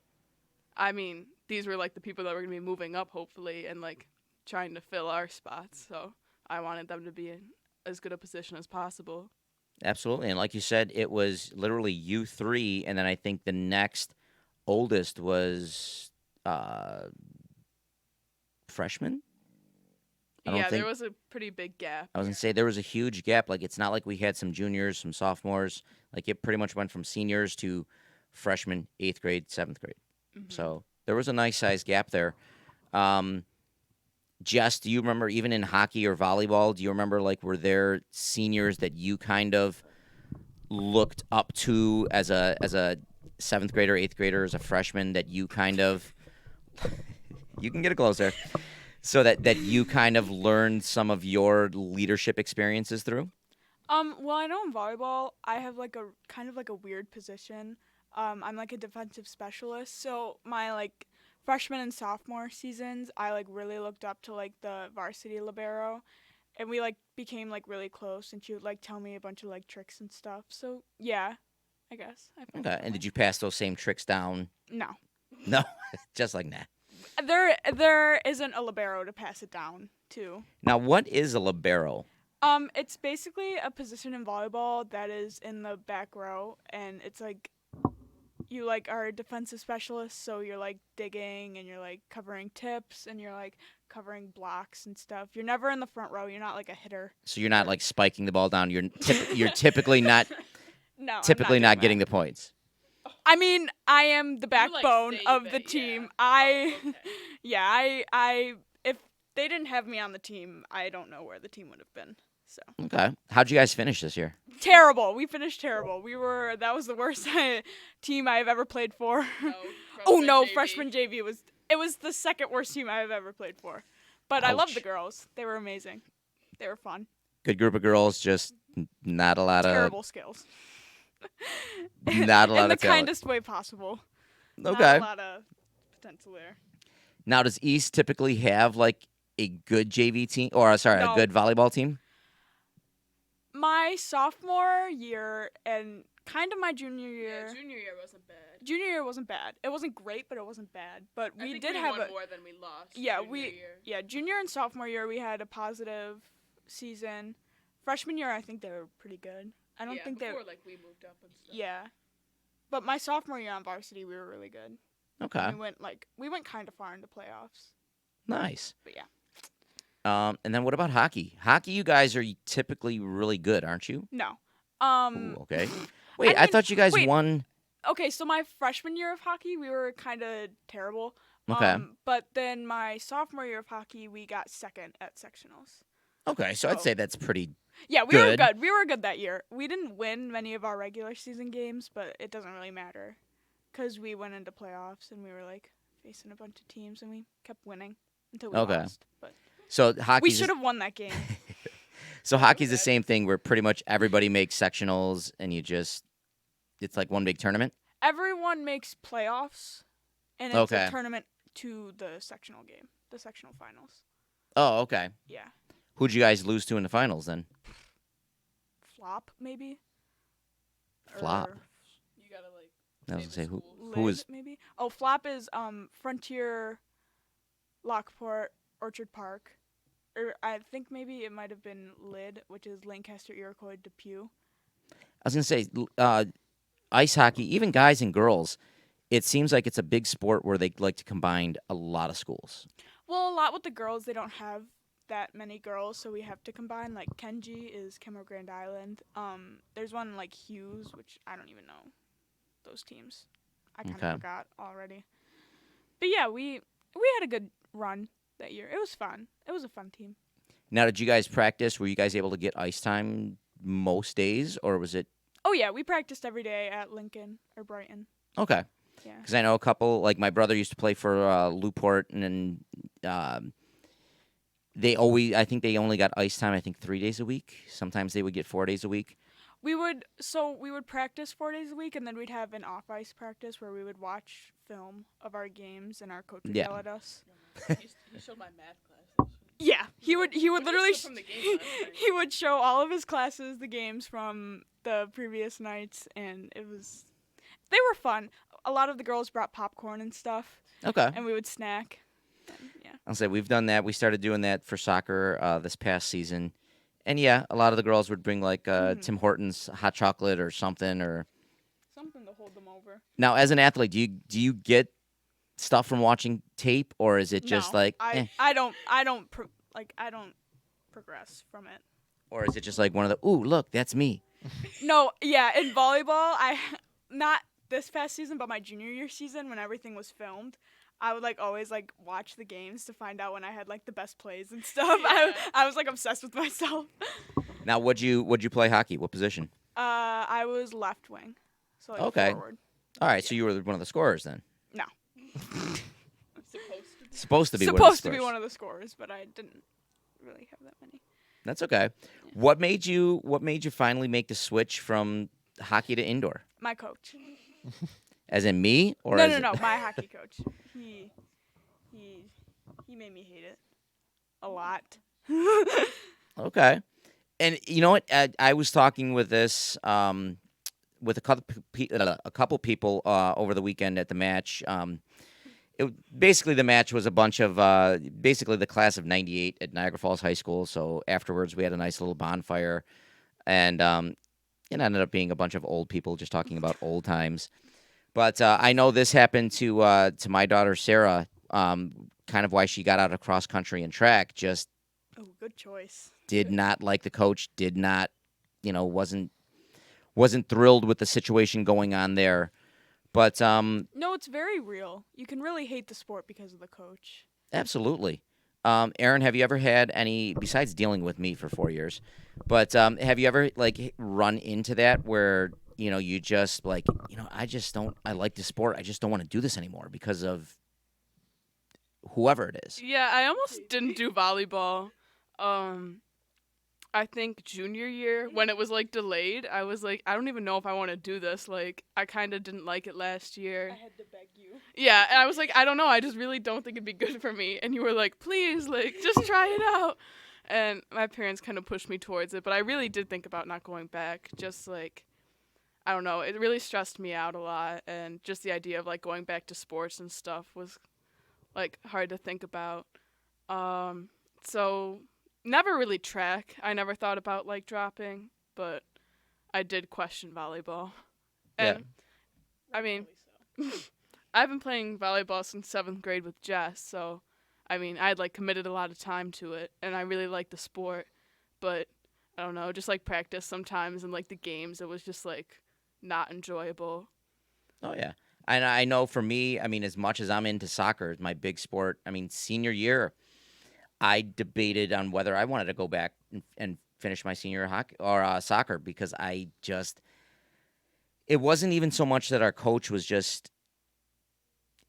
I mean, these were like the people that were gonna be moving up hopefully and like trying to fill our spots. So I wanted them to be in as good a position as possible. Absolutely. And like you said, it was literally you 3, and then I think the next oldest was freshman. I don't Yeah, think there was a pretty big gap. I was gonna say there was a huge gap. Like, it's not like we had some juniors, some sophomores. Like, it pretty much went from seniors to freshmen, 8th grade, 7th grade. Mhm. So there was a nice size gap there. Jess, do you remember, even in hockey or volleyball, do you remember, like, were there seniors that you kind of looked up to as a 7th grader, 8th grader, as a freshman, that you kind of you can get it closer, so that you kind of learned some of your leadership experiences through? Well, I know in volleyball, I have like a kind of like a weird position. I'm like a defensive specialist, so my like freshman and sophomore seasons, I like really looked up to like the varsity libero, and we like became like really close, and she would like tell me a bunch of like tricks and stuff. So yeah, I guess. I felt Okay. that And way. did you pass those same tricks down? No, No, just like that. there isn't a libero to pass it down to. Now, what is a libero? It's basically a position in volleyball that is in the back row, and it's like you like are a defensive specialist, so you're like digging and you're like covering tips and you're like covering blocks and stuff. You're never in the front row. You're not like a hitter. So you're not like spiking the ball down. You're typically not No, I'm typically not, not doing getting that. the points. I mean, I am the You, like, backbone save of it, the yeah. team. Oh, okay. Yeah, I if they didn't have me on the team, I don't know where the team would have been. So Okay. How'd you guys finish this year? terrible. We finished terrible. That was the worst team I've ever played for. No, Oh no, JV. freshman JV was the second worst team I've ever played for. But I love the Ouch. girls. They were amazing. They were fun. Good group of girls, just not a lot Terrible skills. of not a lot In the of talent. kindest way possible. Not Okay. a lot of potential there. Now, does East typically have like a good JV team, or sorry, No. a good volleyball team? My sophomore year and kind of my junior year. Yeah, junior year wasn't bad. Junior year wasn't bad. It wasn't great, but it wasn't bad. But I we think did we have won a more than we lost. yeah, junior we year. yeah, junior and sophomore year we had a positive season. Freshman year I think they were pretty good. I don't yeah, think they before like we moved up and stuff. yeah. But my sophomore year on varsity we were really good. Okay. We went kind of far into playoffs. Nice. But yeah. And then what about hockey? Hockey, you guys are typically really good, aren't you? No. Ooh, okay. Wait, I mean, thought you guys wait. won. Okay, so my freshman year of hockey, we were kind of terrible. Okay. But then my sophomore year of hockey, we got second at sectionals. Okay, so I'd So- say that's pretty. Yeah, we were Good. good. We were good that year. We didn't win many of our regular season games, but it doesn't really matter because we went into playoffs and we were like facing a bunch of teams and we kept winning until we Okay. lost. But So we hockey's should have won that game. so hockey's the same thing where pretty much everybody makes sectionals and it's like one big tournament. Everyone makes playoffs, and it's Okay. a tournament to the sectional game, the sectional finals. Oh, okay. Yeah, Who'd you guys lose to in the finals then? flop maybe. Flop. Or You gotta like. I was gonna say who Lid, was maybe? Oh, flop is Frontier, Lockport, Orchard Park, or I think maybe it might have been Lid, which is Lancaster, Iroquois, Depew. I was gonna say ice hockey, even guys and girls. It seems like it's a big sport where they like to combine a lot of schools. Well, a lot with the girls, they don't have that many girls, so we have to combine. Like Kenji is Kemo Grand Island. There's one like Hughes, which I don't even know those teams. I kind of Okay. forgot already. But yeah, we had a good run that year. It was fun. It was a fun team. Now, did you guys practice? Were you guys able to get ice time most days, or was it Oh yeah, we practiced every day at Lincoln or Brighton. okay? Yeah. Because I know a couple. Like my brother used to play for Newport, and then I think they only got ice time. I think 3 days a week. Sometimes they would get 4 days a week. We would practice 4 days a week, and then we'd have an off ice practice where we would watch film of our games, and our coach would Yeah. yell at us. You showed my math class. Yeah, he would literally From the game last night. he would show all of his classes the games from the previous nights, and they were fun. A lot of the girls brought popcorn and stuff, Okay. and we would snack. And, yeah. I'll say we've done that. We started doing that for soccer this past season, and yeah, a lot of the girls would bring like Tim Hortons hot chocolate or something. Or Something to hold them over. now, as an athlete, do you get stuff from watching tape, or is it just No, like, I don't progress from it. or is it just like one of the ooh look that's me? No, yeah, in volleyball, not this past season, but my junior year season when everything was filmed, I would like always like watch the games to find out when I had like the best plays and stuff. Yeah. I was like obsessed with myself. Now, would you play hockey? What position? I was left wing, so like Okay. forward. All right, so you were one of the scorers then. No, Supposed to be. Supposed to be. supposed to be one one of of the scorers, but I didn't really have that many. the scorers. That's okay. What made you finally make the switch from hockey to indoor? My coach. As in me, or No, as no, in- no, my hockey coach. He made me hate it a lot. Okay. And you know what? I was talking with this with a couple people over the weekend at the match. Basically, the match was a bunch of basically the class of '98 at Niagara Falls High School. So afterwards, we had a nice little bonfire, and it ended up being a bunch of old people just talking about old times. But I know this happened to my daughter Sarah. Kind of why she got out of cross country and track. Just Oh, good choice. did not like the coach. Did not, wasn't thrilled with the situation going on there. But No, it's very real. You can really hate the sport because of the coach. absolutely. Erin, have you ever had any, besides dealing with me for 4 years, but have you ever like run into that where you just like I like the sport. I just don't want to do this anymore because of whoever it is. Yeah, I almost didn't do volleyball. I think junior year when it was like delayed, I was like, I don't even know if I want to do this. Like, I kind of didn't like it last year. had to beg you. Yeah, and I was like, I don't know. I just really don't think it'd be good for me. And you were like, please, like, just try it out. And my parents kind of pushed me towards it, but I really did think about not going back. Just like, I don't know. It really stressed me out a lot, and just the idea of like going back to sports and stuff was like hard to think about. So never really track. I never thought about like dropping, but I did question volleyball. And I mean, I've been playing volleyball since 7th grade with Jess, so I mean, I'd like committed a lot of time to it, and I really like the sport, but I don't know, just like practice sometimes and like the games, it was just like not enjoyable. Oh yeah. And I know for me, I mean, as much as I'm into soccer, it's my big sport. I mean, senior year, I debated on whether I wanted to go back and finish my senior hockey or soccer because I just. It wasn't even so much that our coach was just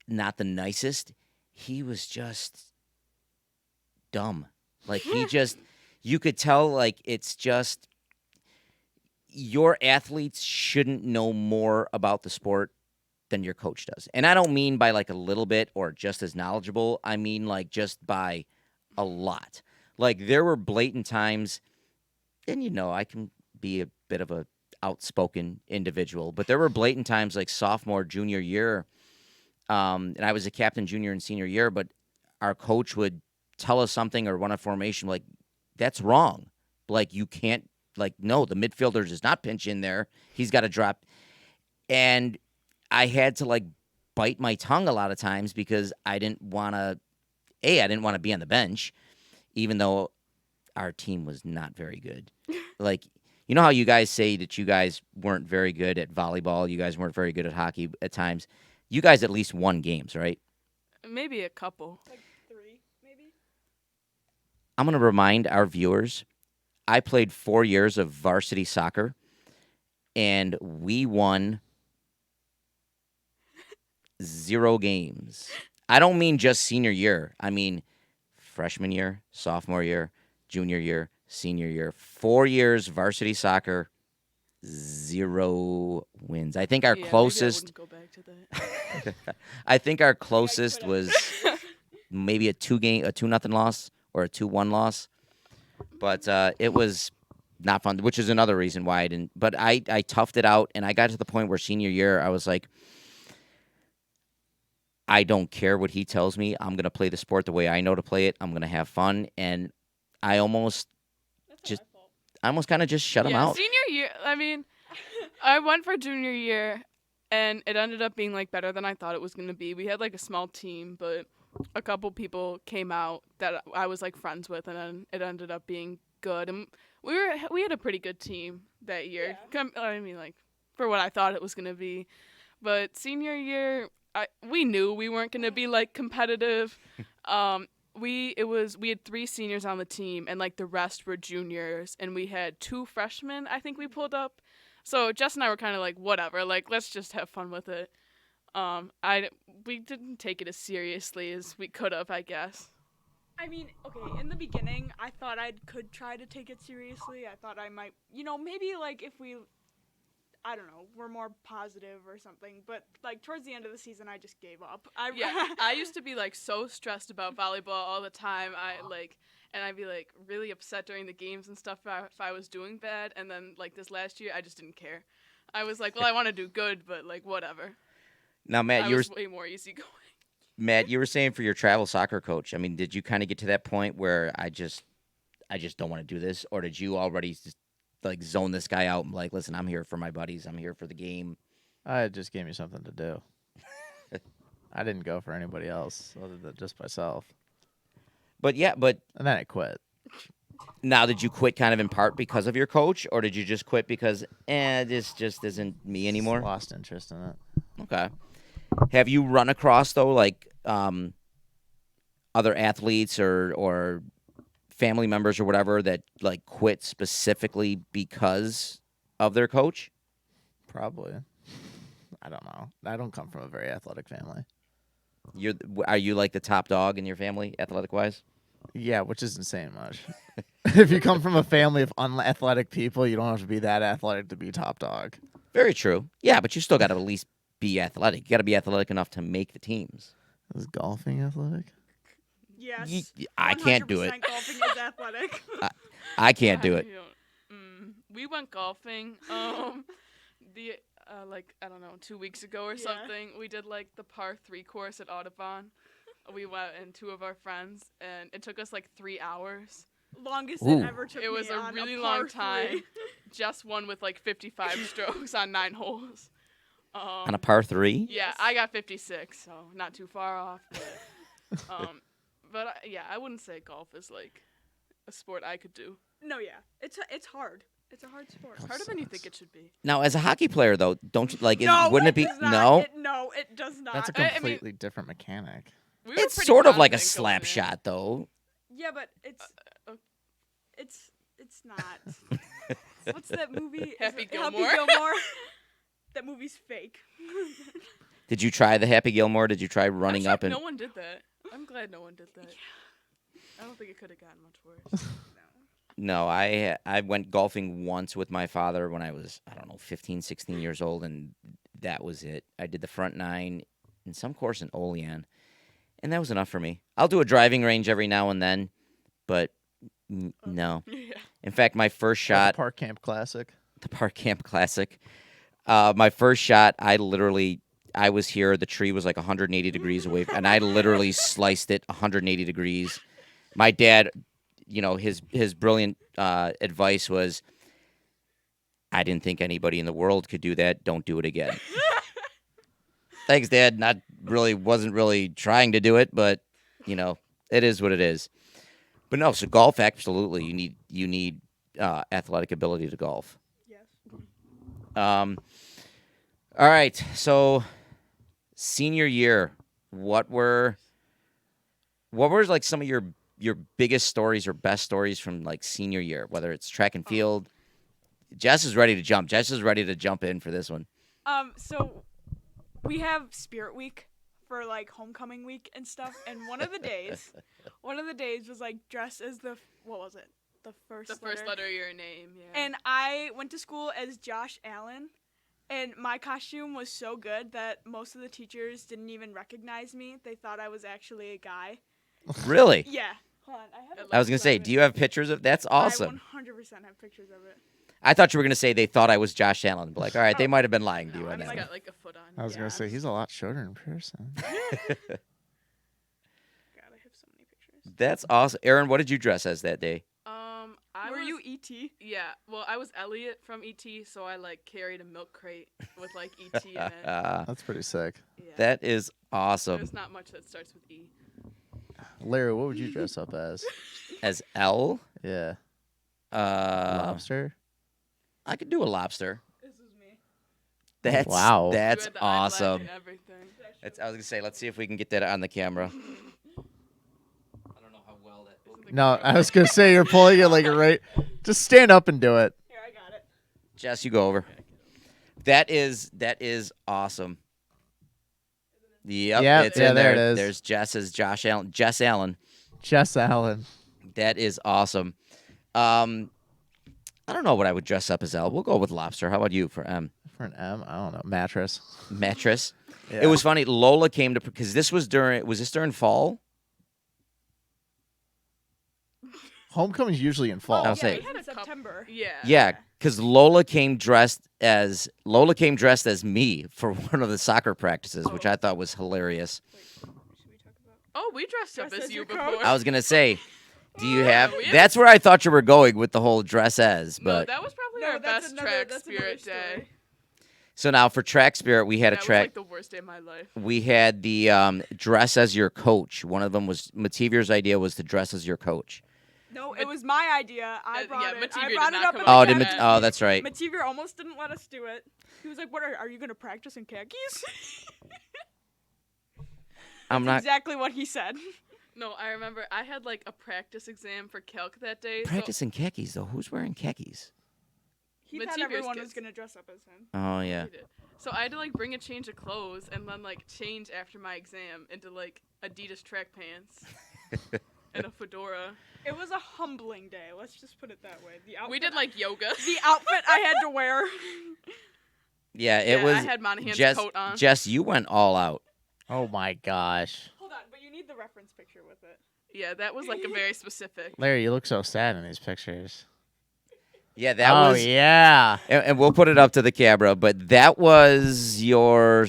not the nicest. He was just dumb. Like he just, you could tell. Like it's just your athletes shouldn't know more about the sport than your coach does. And I don't mean by like a little bit or just as knowledgeable. I mean like just by a lot. Like there were blatant times, and I can be a bit of a outspoken individual, but there were blatant times like sophomore, junior year, and I was a captain junior and senior year, but our coach would tell us something or run a formation like that's wrong. Like you can't no, the midfielder does not pinch in there. He's got to drop. And I had to like bite my tongue a lot of times because I didn't want to be on the bench, even though our team was not very good. Like, you know how you guys say that you guys weren't very good at volleyball, you guys weren't very good at hockey at times. You guys at least won games, right? Maybe a couple. Like 3, maybe. I'm going to remind our viewers, I played 4 years of varsity soccer, and we won 0 games. I don't mean just senior year. I mean freshman year, sophomore year, junior year, senior year. 4 years varsity soccer, 0 wins. I think our Yeah, closest. maybe I wouldn't go back to that. I think our closest was maybe a 2-0 loss or a 2-1 loss. But it was not fun, which is another reason why I didn't. But I toughed it out, and I got to the point where senior year, I was like, I don't care what he tells me. I'm going to play the sport the way I know to play it. I'm going to have fun. And I almost kind of just shut him out. Senior year, I mean, I went for junior year, and it ended up being like better than I thought it was going to be. We had like a small team, but a couple people came out that I was like friends with, and then it ended up being good. And we had a pretty good team that year. Yeah. I mean, like for what I thought it was going to be. But senior year, we knew we weren't going to be like competitive. We had 3 seniors on the team, and like the rest were juniors, and we had 2 freshmen I think we pulled up. So Jess and I were kind of like, whatever, like let's just have fun with it. We didn't take it as seriously as we could have, I guess. I mean, okay, in the beginning, I thought I could try to take it seriously. I thought I might, maybe like if we, I don't know, were more positive or something. But like towards the end of the season, I just gave up. I used to be like so stressed about volleyball all the time. And I'd be like really upset during the games and stuff if I was doing bad. And then like this last year, I just didn't care. I was like, well, I want to do good, but like whatever. Now, Matt, I was way more easygoing. Matt, you were saying for your travel soccer coach. I mean, did you kind of get to that point where I just don't want to do this, or did you already just like zone this guy out and like, listen, I'm here for my buddies, I'm here for the game? It just gave me something to do. I didn't go for anybody else other than just myself. But And then I quit. now did you quit kind of in part because of your coach, or did you just quit because this just isn't me anymore? Lost interest in it. Okay. Have you run across though like other athletes or family members or whatever that like quit specifically because of their coach? Probably. I don't know. I don't come from a very athletic family. Are you like the top dog in your family, athletic wise? Yeah, which isn't saying much. If you come from a family of unathletic people, you don't have to be that athletic to be top dog. Very true. Yeah, but you still got to at least be athletic. You got to be athletic enough to make the teams. Is golfing athletic? Yes. I can't do it. 100% golfing is athletic. I can't do it. We went golfing. Like I don't know, 2 weeks ago or something. We did like the par 3 course at Audubon. We went and 2 of our friends, and it took us like 3 hours. Longest Ooh. it ever took. It was me a on really par long 3. time. Just won with like 55 strokes on 9 holes. On a par 3? Yeah, I got 56, so not too far off. But I wouldn't say golf is like a sport I could do. No, yeah, it's hard. It's a hard sport. Harder than you think it should be. Now, as a hockey player, though, don't you like? No, wouldn't it be? does not. No, No, it does not. That's a I mean- completely different mechanic. We were it's pretty sort of like a confident slap going in. shot, though. Yeah, but uh, it's not. What's that movie? Is Happy it Gilmore? Happy Gilmore. That movie's fake. Did you try the Happy Gilmore? Did you try running I'm up shocked and? no one did that. I'm glad no one did that. I don't think it could have gotten much worse. No, I went golfing once with my father when I was, I don't know, 15, 16 years old, and that was it. I did the front nine in some course in Olean, and that was enough for me. I'll do a driving range every now and then, but no. Yeah. In fact, my first Or the shot, Park Camp Classic. the Park Camp Classic, my first shot, I was here, the tree was like 180 degrees away, and I literally sliced it 180 degrees. My dad, his brilliant advice was, I didn't think anybody in the world could do that. Don't do it again. Thanks, Dad. Wasn't really trying to do it, but it is what it is. But no, so golf, absolutely, you need athletic ability to golf. Yes. All right, so senior year, what were like some of your biggest stories or best stories from like senior year, whether it's track and field? Jess is ready to jump. Jess is ready to jump in for this one. So we have Spirit Week for like homecoming week and stuff, and one of the days was like dressed as the first letter of your name, yeah. And I went to school as Josh Allen, and my costume was so good that most of the teachers didn't even recognize me. They thought I was actually a guy. Really? Yeah. Hold on, I have. I was gonna say, do you have pictures of? That's awesome. I 100% have pictures of it. I thought you were gonna say they thought I was Josh Allen. But like, all right, they might have been lying to you No, on he's that. got like a foot on. I was Yeah, gonna say he's a lot shorter in person. God, I have so many pictures. That's awesome. Erin, what did you dress as that day? Were you E.T.? Yeah, well, I was Elliot from E.T., so I like carried a milk crate with like E.T. in it. That's pretty sick. Yeah. That is awesome. There's not much that starts with E. Larry, what would you dress up as? As L, Yeah. lobster. Lobster? I could do a lobster. This is me. That's Wow. You That's had the eyelash awesome. and everything. I was gonna say, let's see if we can get that on the camera. I don't know how well that. No, I was gonna say you're pulling it like right. Just stand up and do it. Here, I got it. Jess, you go over. That is awesome. Yep, Yep, it's yeah, in there there. it is. There's Jess Allen. Jess Allen. That is awesome. I don't know what I would dress up as L. We'll go with lobster. How about you for M? For an M, I don't know. Mattress. Mattress. Yeah. It was funny. Lola came to because this was during fall. Homecoming's usually in fall. I'll yeah, say- we had in September. Yeah. Yeah, because Lola came dressed as me for one of the soccer practices, which I thought was hilarious. Wait, should we talk about? Oh, we dressed up Dressed as as you your before. coach? I was gonna say, do you have? we have- That's where I thought you were going with the whole dress as, No, but that was probably No, our that's best another- track that's another spirit story. day. so now for track spirit, we had That a track. was like the worst day of my life. We had the dress as your coach. One of them was Matevier's idea was to dress as your coach. No, it was my idea. I Yeah, brought it. Mativier I did brought not it up come in up the with captain's that. Oh, that's right. Mativier almost didn't let us do it. He was like, "What are you gonna practice in khakis?" I'm not Exactly what he said. No, I remember I had like a practice exam for calc that day. practicing khakis though. Who's wearing khakis? He thought Matevier's everyone was kids. gonna dress up as him. Oh So, yeah. he did. So I had to like bring a change of clothes and then like change after my exam into like Adidas track pants and a fedora. It was a humbling day. Let's just put it that way. The outfit We did like yoga. the outfit I had to wear. Yeah, it Yeah, was. I had Monahan's Jess, coat on. Jess, you went all out. Oh my gosh. Hold on, but you need the reference picture with it. Yeah, that was like a very specific. Larry, you look so sad in these pictures. Yeah, that oh was. yeah. And we'll put it up to the camera, but that was your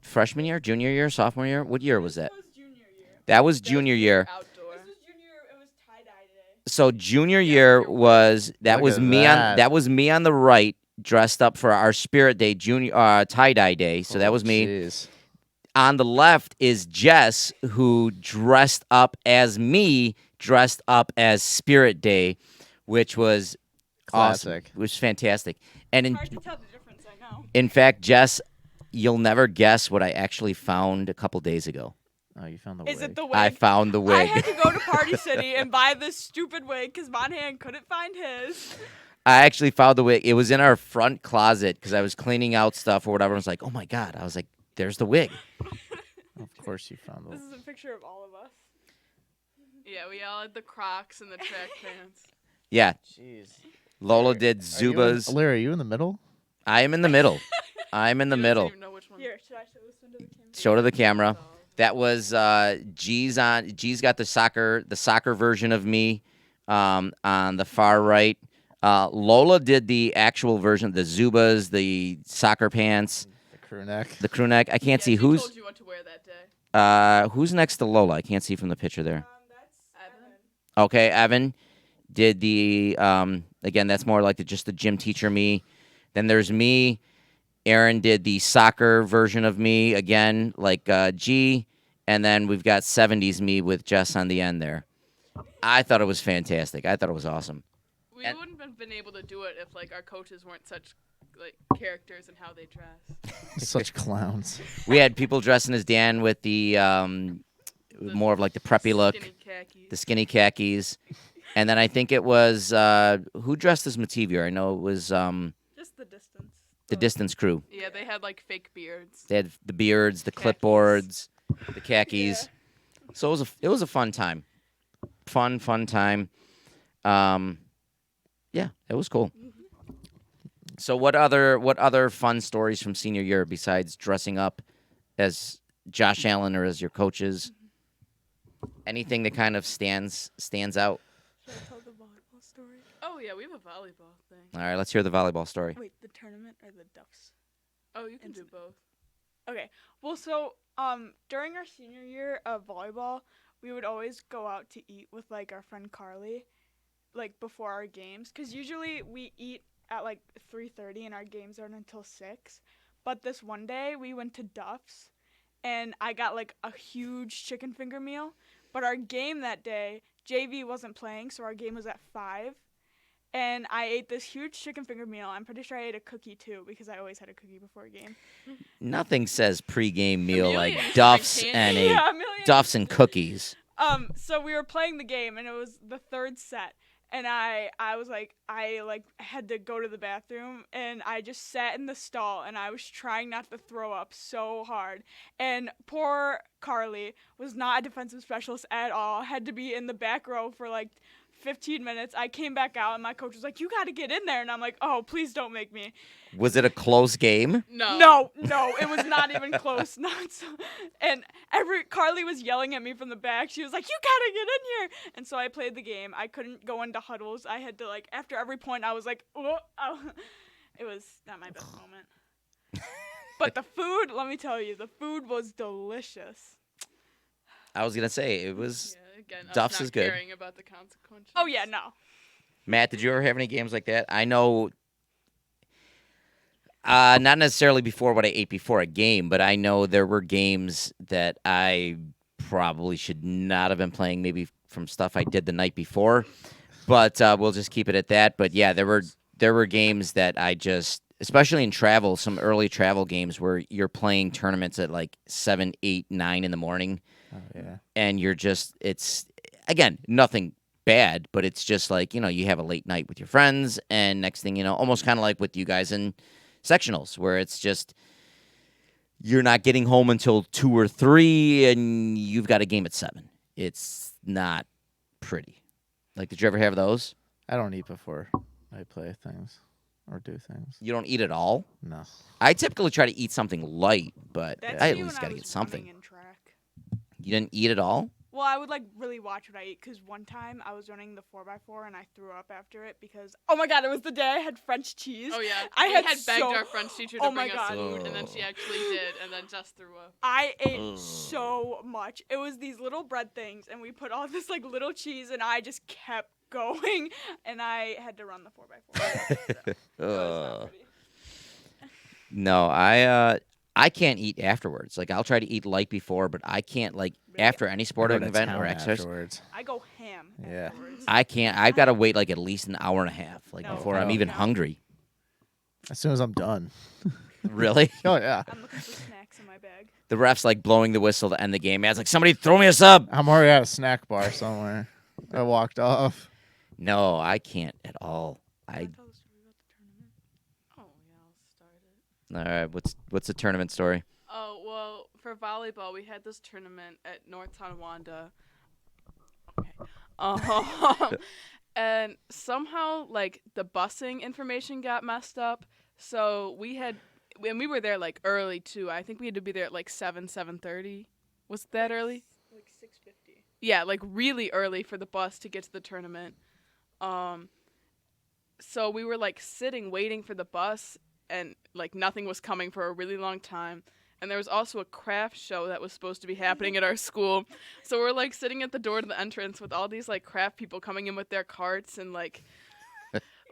freshman year, junior year, sophomore year. What year was that? This was junior year. That was junior year. Outdoor. This was junior. It was tie-dye day. So junior year was Look was at me that. on that was me on the right, dressed up for our Spirit Day junior tie dye day. So that was me. Jeez. On the left is Jess, who dressed up as me, dressed up as Spirit Day, which was awesome. Classic. It was fantastic. And Hard to tell the difference, I know. in fact, Jess, you'll never guess what I actually found a couple days ago. Oh, you found the Is wig. it the wig? I found the I wig. had to go to Party City and buy this stupid wig because Monahan couldn't find his. I actually found the wig. It was in our front closet because I was cleaning out stuff or whatever. I was like, oh my God. I was like, there's the wig. Of course you found the This is a picture of all of us. Yeah, we all had the Crocs and the track pants. Yeah. Jeez. Lola did Are Zubas. Larry, are you in the middle? I am in the middle. I'm in the He doesn't middle. even know which one. Here, should I show this one to the camera? Show to the camera. That was G's on. G's got the soccer version of me on the far right. Lola did the actual version, the Zubas, the soccer pants, The crew neck. the crew neck. I can't see She who's told you what to wear that day. who's next to Lola. I can't see from the picture there. That's Evan. Okay, Evan did the again. That's more like just the gym teacher me. Then there's me. Erin did the soccer version of me again, like G, and then we've got 70s me with Jess on the end there. I thought it was fantastic. I thought it was awesome. We And- wouldn't have been able to do it if like our coaches weren't such like characters in how they dress. Such clowns. We had people dressing as Dan with the more of like the preppy look, Skinny khakis. the skinny khakis, and then I think it was who dressed as Mativier. I know it was just the distance. the distance crew. Yeah, they had like fake beards. They had the beards, the Khakis. clipboards, the khakis. So it was a fun time. Fun time. Yeah, it was cool. So what other fun stories from senior year besides dressing up as Josh Allen or as your coaches? Anything that kind of stands out? Should I tell the volleyball story? Oh yeah, we have a volleyball thing. All right, let's hear the volleyball story. Wait, the tournament or the Duffs? Oh, you can do both. Okay. Well, so during our senior year of volleyball, we would always go out to eat with like our friend Carly, like before our games, because usually we eat at like 3:30 and our games aren't until 6. But this one day we went to Duff's, and I got like a huge chicken finger meal. But our game that day, JV wasn't playing, so our game was at 5. And I ate this huge chicken finger meal. I'm pretty sure I ate a cookie too, because I always had a cookie before a game. Nothing says pregame meal like Amelia, Duff's like and candy. a Yeah, a million. Duff's and cookies. So we were playing the game, and it was the 3rd set, and I had to go to the bathroom, and I just sat in the stall, and I was trying not to throw up so hard, and poor Carly was not a defensive specialist at all, had to be in the back row for like 15 minutes. I came back out, and my coach was like, "You got to get in there," and I'm like, "Oh, please don't make me." Was it a close game? No. No, it was not even close. Not so, and Carly was yelling at me from the back. She was like, "You gotta get in here!" And so I played the game. I couldn't go into huddles. I had to like after every point, I was like, "Oh." It was not my best moment. But the food, let me tell you, the food was delicious. I was gonna say it was. Yeah, again, us Duff's not is good. caring about the consequences. Oh yeah, no. Matt, did you ever have any games like that? I know. Not necessarily before what I ate before a game, but I know there were games that I probably should not have been playing, maybe from stuff I did the night before. But we'll just keep it at that. But yeah, there were games that I just, especially in travel, some early travel games where you're playing tournaments at like 7, 8, 9 in the morning, Oh yeah. and you're just, it's again nothing bad, but it's just like, you have a late night with your friends, and next thing you know, almost kind of like with you guys in sectionals, where it's just you're not getting home until 2 or 3, and you've got a game at 7. It's not pretty. Like, did you ever have those? I don't eat before I play things or do things. You don't eat at all? No. I typically try to eat something light, but That's I at me least when got I to was get something. running in track. You didn't eat at all? Well, I would like really watch what I eat, because one time I was running the 4x4 and I threw up after it because, oh my god, it was the day I had French cheese. Oh yeah, I we had begged so- our French teacher to Oh my bring us God. food, and then she actually did, and then just threw up. I ate so much. It was these little bread things, and we put all this like little cheese, and I just kept going, and I had to run the 4x4. So, it was not pretty. No, I can't eat afterwards. Like I'll try to eat light before, but I can't like Really? after any I go sporting to event or town exercise. afterwards. I go ham Yeah. afterwards. I can't. I've got to wait like at least an hour and a half, like No, before I I'm don't- even no. hungry. As soon as I'm done. Really? Oh yeah. I'm looking for snacks in my bag. The ref's like blowing the whistle to end the game. Man's like, somebody throw me a sub. I'm already at a snack bar somewhere. I walked off. No, I can't at all. I Tell the story about the tournament. Oh yeah, I'll start it. all right. What's the tournament story? Oh well, for volleyball, we had this tournament at North Tonawanda. Okay. And somehow like the busing information got messed up, so when we were there like early too. I think we had to be there at like 7:30. Was it that early? Like 6:50. Yeah, like really early for the bus to get to the tournament. So we were like sitting waiting for the bus, and like nothing was coming for a really long time. And there was also a craft show that was supposed to be happening at our school. So we're like sitting at the door to the entrance with all these like craft people coming in with their carts, and like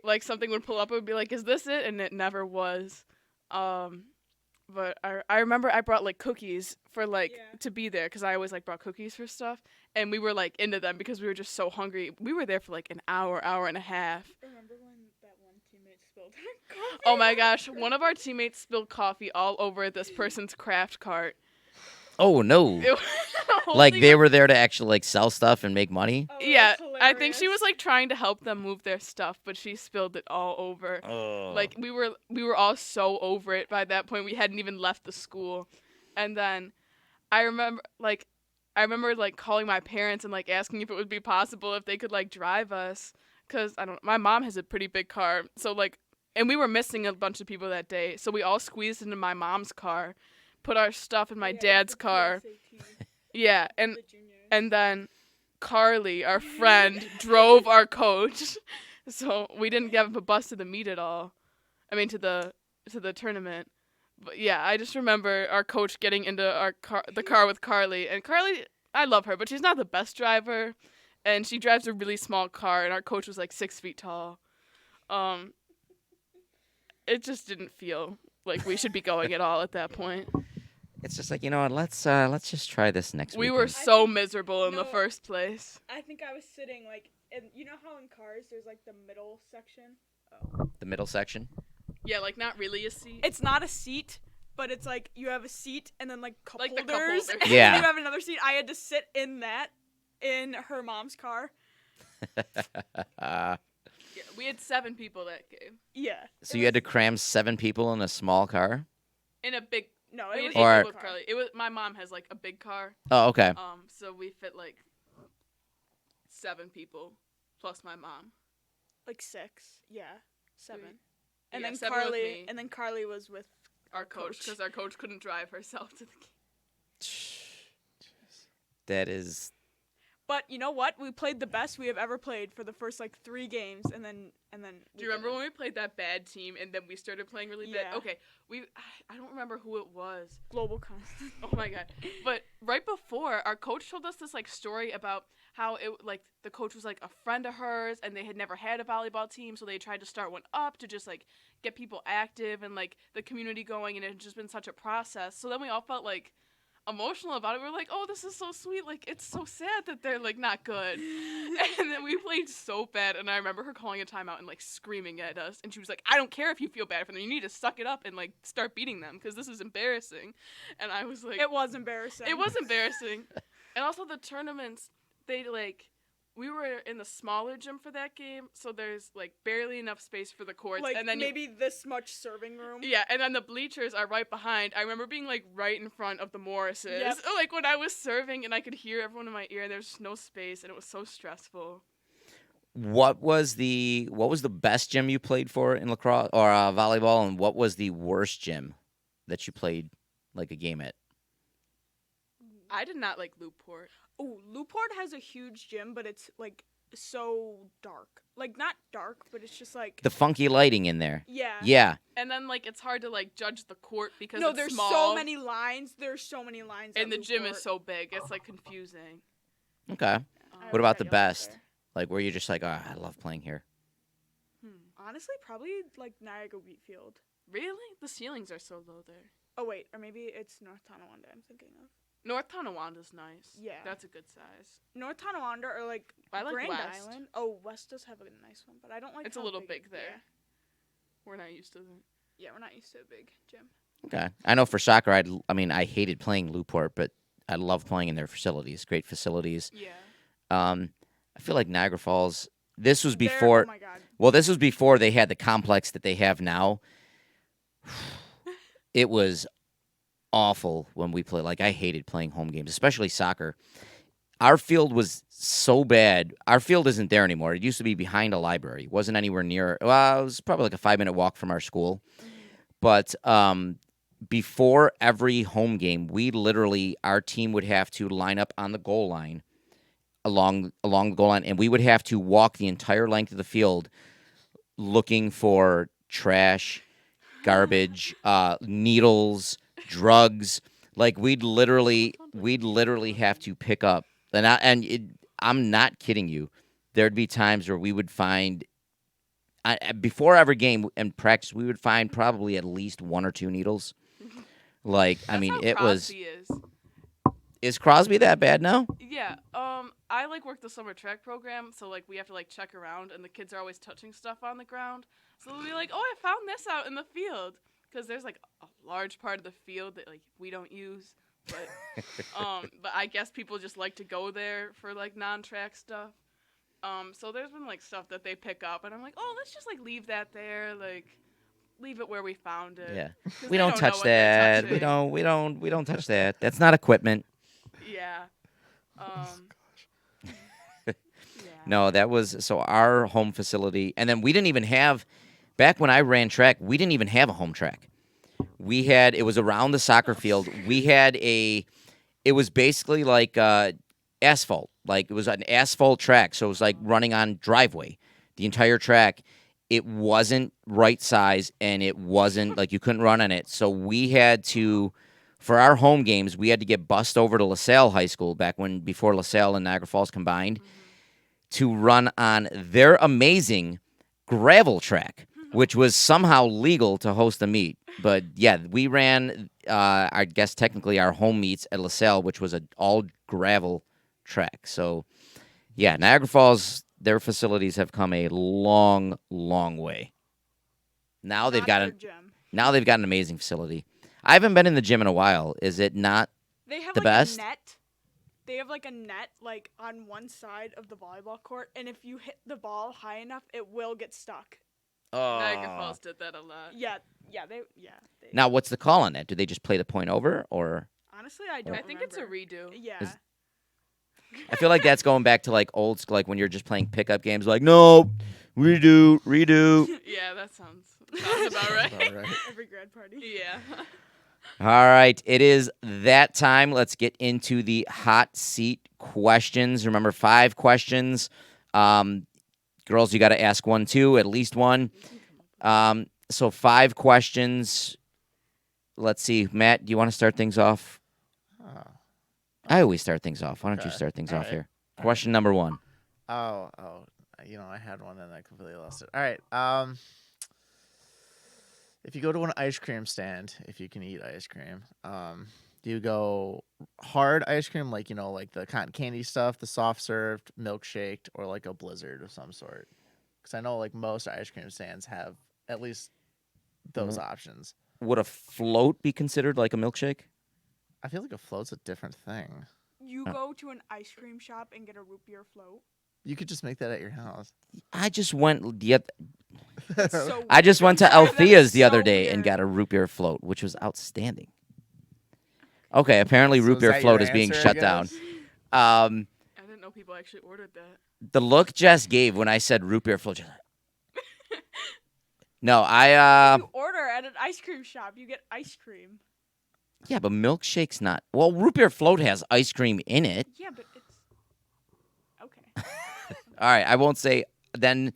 like something would pull up, it would be like, is this it? And it never was. But I remember I brought like cookies for like Yeah. to be there, because I always like brought cookies for stuff, and we were like into them because we were just so hungry. We were there for like an hour and a half. Remember when that one teammate spilled coffee? Oh my gosh, one of our teammates spilled coffee all over this person's craft cart. Oh no! It was- the whole Like thing they was- were there to actually like sell stuff and make money. Oh, that Yeah, was I think she was hilarious. like trying to help them move their stuff, but she spilled it all over. Oh. Like we were all so over it by that point. We hadn't even left the school. And then I remember like calling my parents and like asking if it would be possible if they could like drive us, cuz my mom has a pretty big car. So like, and we were missing a bunch of people that day. So we all squeezed into my mom's car, put our stuff in my Yeah, it was dad's the car. PSAT, Yeah, and the juniors. and then Carly, our friend, drove our coach. So we didn't get a bus to the meet at all. I mean to the tournament. But yeah, I just remember our coach getting into the car with Carly. And Carly, I love her, but she's not the best driver. And she drives a really small car, and our coach was like 6 feet tall. It just didn't feel like we should be going at all at that point. It's just like, you know what? Let's just try this next We weekend. were so think- miserable in the no. first place. I think I was sitting like, and you know how in cars there's like the middle section? the middle section. Yeah, like not really a seat. It's not a seat, but it's like you have a seat and then like cup Like the cup holders. holder. And Yeah. then you have another seat. I had to sit in that in her mom's car. Uh, Yeah, we had 7 people that game. Yeah. so you had to cram 7 people in a small car? In a big. No, We it had was 8 Or- people with Carly. It was my mom has like a big car. Oh, okay. So we fit like 7 people plus my mom. like 6. Yeah. 7. And Yeah, then 7 with Carly me. and then Carly was with Our coach, because our coach couldn't drive herself to the game. That is. But you know what? We played the best we have ever played for the first like 3 games and then Do you remember when we played that bad team and then we started playing really bad? Yeah. Okay, I don't remember who it was. global con? Oh my god! But right before, our coach told us this like story about how it like the coach was like a friend of hers and they had never had a volleyball team, so they tried to start one up to just like get people active and like the community going, and it had just been such a process. So then we all felt like emotional about it. We were like, oh, this is so sweet. Like, it's so sad that they're like not good. And then we played so bad, and I remember her calling a timeout and like screaming at us, and she was like, I don't care if you feel bad for them, you need to suck it up and like start beating them because this is embarrassing. And I was like, It was embarrassing. it was embarrassing. And also the tournaments, we were in the smaller gym for that game, so there's like barely enough space for the courts, like and then maybe this much serving room. yeah, and then the bleachers are right behind. I remember being like right in front of the Morrises, Yep. like when I was serving, and I could hear everyone in my ear, and there's no space, and it was so stressful. What was the best gym you played for in lacrosse or volleyball, and what was the worst gym that you played like a game at? I did not like Newport. Oh, Newport has a huge gym, but it's like so dark. Like not dark, but it's just like The funky lighting in there. yeah. Yeah. And then like it's hard to like judge the court because No, it's there's small, so many lines. There's so many lines. and at the gym is Newport. so big. It's like confusing. Okay. I What would about bet the y'all went best? there. Like where you're just like, oh, I love playing here. Honestly, probably like Niagara Wheatfield. Really? The ceilings are so low there. Oh wait, or maybe it's North Tonawanda I'm thinking of. North Tonawanda's nice. Yeah. That's a good size. North Tonawanda or like I like Grand West. Island. Oh, West does have a nice one, but I don't like. It's a how little big big there. Yeah. We're not used to that. Yeah, we're not used to a big gym. Okay. I know for soccer, I hated playing Newport, but I love playing in their facilities. Great facilities. Yeah. I feel like Niagara Falls. This was They're- before. Oh my god. Well, this was before they had the complex that they have now. It was awful when we played. Like, I hated playing home games, especially soccer. Our field was so bad. Our field isn't there anymore. It used to be behind a library. It wasn't anywhere near. Well, it was probably like a 5-minute walk from our school. But before every home game, our team would have to line up on the goal line along the goal line, and we would have to walk the entire length of the field looking for trash, garbage, needles, drugs. Like we'd literally have to pick up, I'm not kidding you. There'd be times where we would find, before every game and practice, we would find probably at least 1 or 2 needles. Like, I That's mean, how it was. Crosby is. Is Crosby that bad now? Yeah. I like work the summer track program, so like we have to like check around, and the kids are always touching stuff on the ground. So they'll be like, "Oh, I found this out in the field," because there's like a large part of the field that like we don't use. But I guess people just like to go there for like non-track stuff. So there's been like stuff that they pick up, and I'm like, "Oh, let's just like leave that there, like leave it where we found it." Yeah. 'Cause We they don't know touch what they're that. We touching. don't touch that. That's not equipment. Yeah. Yeah. No, that was so our home facility, and then we didn't even have. Back when I ran track, we didn't even have a home track. It was around the soccer field. It was basically like asphalt. Like it was an asphalt track. So it was like running on driveway, the entire track. It wasn't right size and it wasn't like you couldn't run on it. So we had to, for our home games, we had to get bussed over to LaSalle High School before LaSalle and Niagara Falls combined to run on their amazing gravel track, which was somehow legal to host a meet. But yeah, we ran, I guess technically our home meets at LaSalle, which was an all gravel track. So yeah, Niagara Falls, their facilities have come a long, long way. Now they've got an amazing facility. I haven't been in the gym in a while. Is it not? They have the like best? a net. They have like a net like on one side of the volleyball court, and if you hit the ball high enough, it will get stuck. Niagara Falls did that a lot. Yeah. Now, what's the call on that? Do they just play the point over, or? Honestly, I don't. I think it's a remember. redo. Yeah. I feel like that's going back to like old school, like when you're just playing pickup games. Like, no, redo. Yeah, that sounds about right. All right. Every grad party. Yeah. All right, it is that time. Let's get into the hot seat questions. Remember, 5 questions. Girls, you got to ask one too, at least one. So 5 questions. Let's see, Matt. Do you want to start things off? I always start things off. Why don't you Okay. start things All off right. here? All Question number 1. Oh, I had one and I completely lost it. All right. If you go to an ice cream stand, if you can eat ice cream, do you go hard ice cream, like like the cotton candy stuff, the soft served, milkshaked, or like a blizzard of some sort? Because I know like most ice cream stands have at least those options. Would a float be considered like a milkshake? I feel like a float's a different thing. You go to an ice cream shop and get a root beer float. You could just make that at your house. I just went So I just went to That is Althea's the other so day and weird. got a root beer float, which was outstanding. Okay, apparently So root is beer that float your is being answer, I shut down. guess? I didn't know people actually ordered that. The look Jess gave when I said root beer float. No, I you order at an ice cream shop, you get ice cream. yeah, but milkshake's not. Well, root beer float has ice cream in it. Yeah, but it's okay. All right, I won't say then.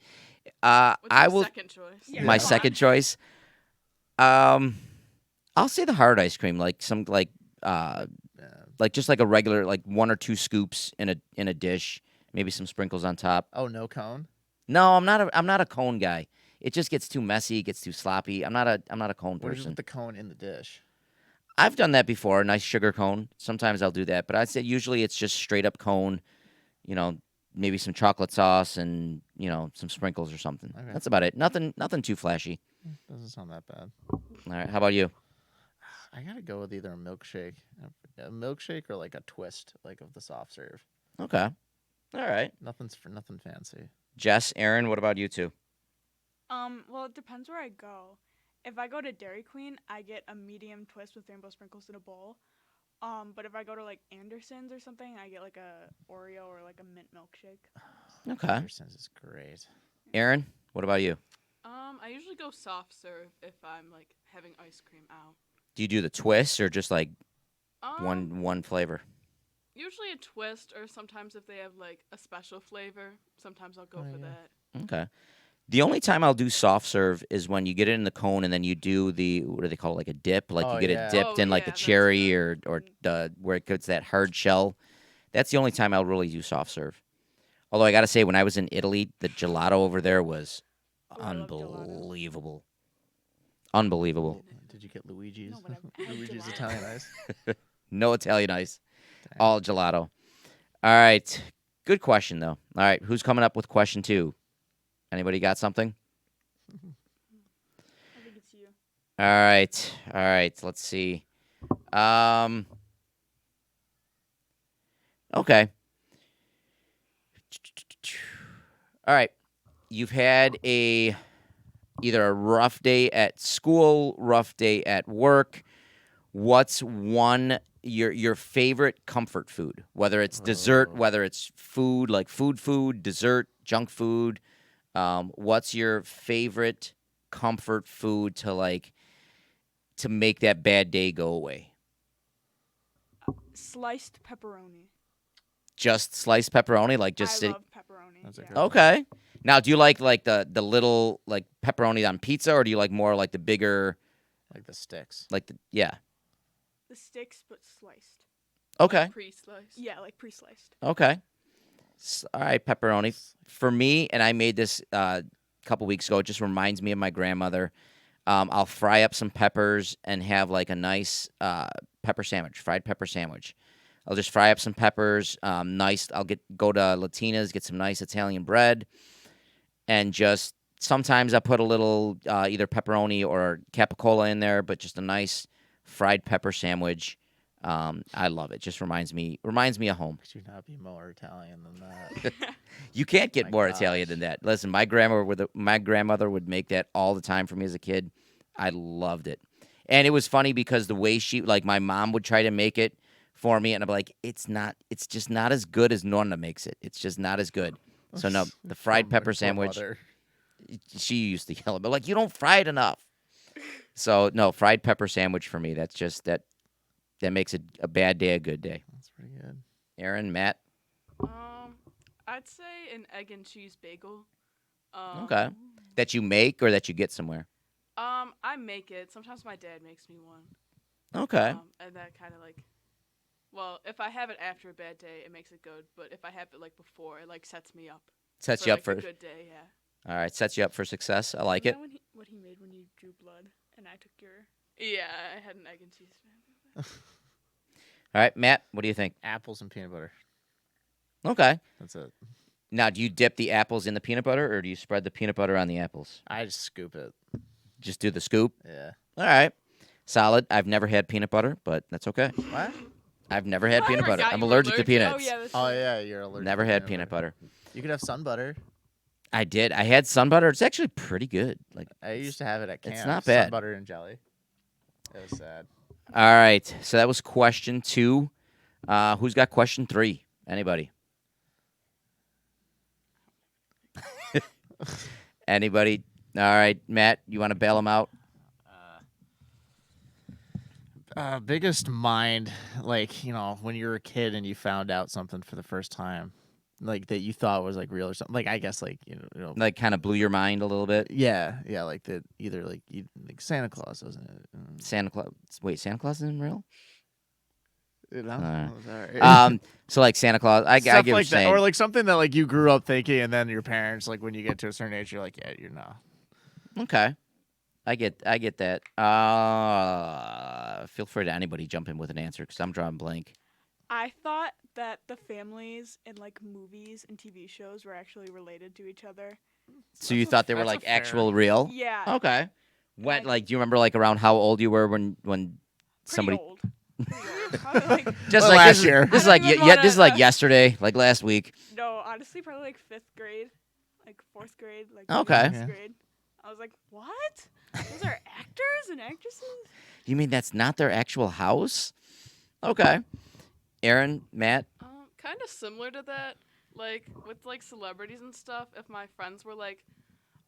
What's I your will. second choice? Yeah. My Come second on. choice. I'll say the hard ice cream, like some Yeah. like just like a regular, like 1 or 2 scoops in a dish, maybe some sprinkles on top. Oh, no cone? No, I'm not a cone guy. It just gets too messy, it gets too sloppy. I'm not a cone What is person. with the cone in the dish? I've done that before. A nice sugar cone. Sometimes I'll do that, but I'd say usually it's just straight up cone. You know, maybe some chocolate sauce and some sprinkles or something. Okay. That's about it. Nothing too flashy. Doesn't sound that bad. All right. How about you? I gotta go with either a milkshake or like a twist, like of the soft serve. Okay. All right. Nothing fancy. Jess, Erin, what about you two? Well, it depends where I go. If I go to Dairy Queen, I get a medium twist with rainbow sprinkles in a bowl. But if I go to like Anderson's or something, I get like a Oreo or like a mint milkshake. Okay. Anderson's is great. Erin, what about you? I usually go soft serve if I'm like having ice cream out. Do you do the twist or just like Um, one flavor? Usually a twist, or sometimes if they have like a special flavor, sometimes I'll go Oh, for yeah. that. Okay. The only time I'll do soft serve is when you get it in the cone and then you do the what do they call it, like a dip, like Oh, you get yeah. it dipped Oh, in like yeah, the that's cherry good. or the where it gets that hard shell. That's the only time I'll really do soft serve. Although I gotta say, when I was in Italy, the gelato over there was Oh, I love gelato. unbelievable. Unbelievable. Did you get Luigi's? No, but I've had Luigi's gelato. Italian ice. No Italian ice, Dang. all gelato. All right, good question though. All right, who's coming up with question 2? Anybody got something? I think it's you. All right. Let's see. Okay. All right. You've had either a rough day at school, rough day at work. What's your favorite comfort food? Whether it's dessert, Oh. whether it's food like food, dessert, junk food. What's your favorite comfort food to make that bad day go away? Sliced pepperoni. Just sliced pepperoni, like just I love pepperoni. That's a yeah. good- okay. Now, do you like the little like pepperoni on pizza, or do you like more like the bigger Like the sticks. like the yeah? The sticks, but sliced. Okay, Pre-sliced. Yeah, like pre-sliced. okay. All right, pepperoni for me, and I made this a couple weeks ago. It just reminds me of my grandmother. I'll fry up some peppers and have like a nice pepper sandwich, fried pepper sandwich. I'll just fry up some peppers. Nice. I'll go to Latina's, get some nice Italian bread, and just sometimes I put a little either pepperoni or capicola in there, but just a nice fried pepper sandwich. I love it. Just reminds me of home. Could you not be more Italian than that? You can't get My more gosh. Italian than that. Listen, my grandmother would make that all the time for me as a kid. I loved it, and it was funny because the way my mom would try to make it for me, and I'm like, it's just not as good as Norma makes it. It's just not as good. So no, the fried Poor- pepper poor sandwich. mother. She used to yell at me like, you don't fry it enough. So no, fried pepper sandwich for me. That's just that makes a bad day a good day. That's pretty good. Aaron, Matt. I'd say an egg and cheese bagel. Okay. That you make or that you get somewhere. I make it. Sometimes my dad makes me one. Okay. And that kind of well, if I have it after a bad day, it makes it good. But if I have it like before, it like sets me up. Sets for, you up like, for a good day. Yeah. all right. Sets you up for success. I like You it. know what he made when you drew blood, and I took your. Yeah, I had an egg and cheese. All right, Matt. What do you think? Apples and peanut butter. Okay. That's it. Now, do you dip the apples in the peanut butter, or do you spread the peanut butter on the apples? I just scoop it. Just do the scoop. Yeah. All right. Solid. I've never had peanut butter, but that's okay. What? I've never had I peanut butter. forgot I'm you were allergic to allergic. peanuts. Oh yeah, that's Oh right. yeah, you're allergic. Never to had peanut butter. You could have sun butter. I did. I had sun butter. It's actually pretty good. Like, I used to have it at camp. It's not Sun bad. butter and jelly. It was sad. all right. So that was question 2. Who's got question 3? Anybody? Anybody? All right, Matt. You want to bail him out? Biggest mind, like, when you were a kid and you found out something for the first time, like that you thought was like real or something. Like, I guess, like, Like, kind of blew your mind a little bit. yeah, like that. Either like Santa Claus wasn't it? Santa Claus. Wait, Santa Claus isn't real. So like Santa Claus. I get Stuff what like you're saying. that, or like something that like you grew up thinking, and then your parents, like when you get to a certain age, you're like, yeah, you're not. Okay. I get that. Feel free to anybody jump in with an answer because I'm drawing blank. I thought that the families in like movies and TV shows were actually related to each other. So you thought they were that's a like fair- actual real? Yeah, Okay. When I- like do you remember like around how old you were when pretty somebody old. Pretty old. Probably like just Well, like last year. this is I like don't even yeah this is like wanna, yesterday, like last week. no, honestly, probably like 5th grade, like 4th grade, like Okay. maybe 6th grade. I was like, what? Those are actors and actresses? You mean that's not their actual house? Okay. Erin, Matt, Kind of similar to that. Like with like celebrities and stuff. If my friends were like,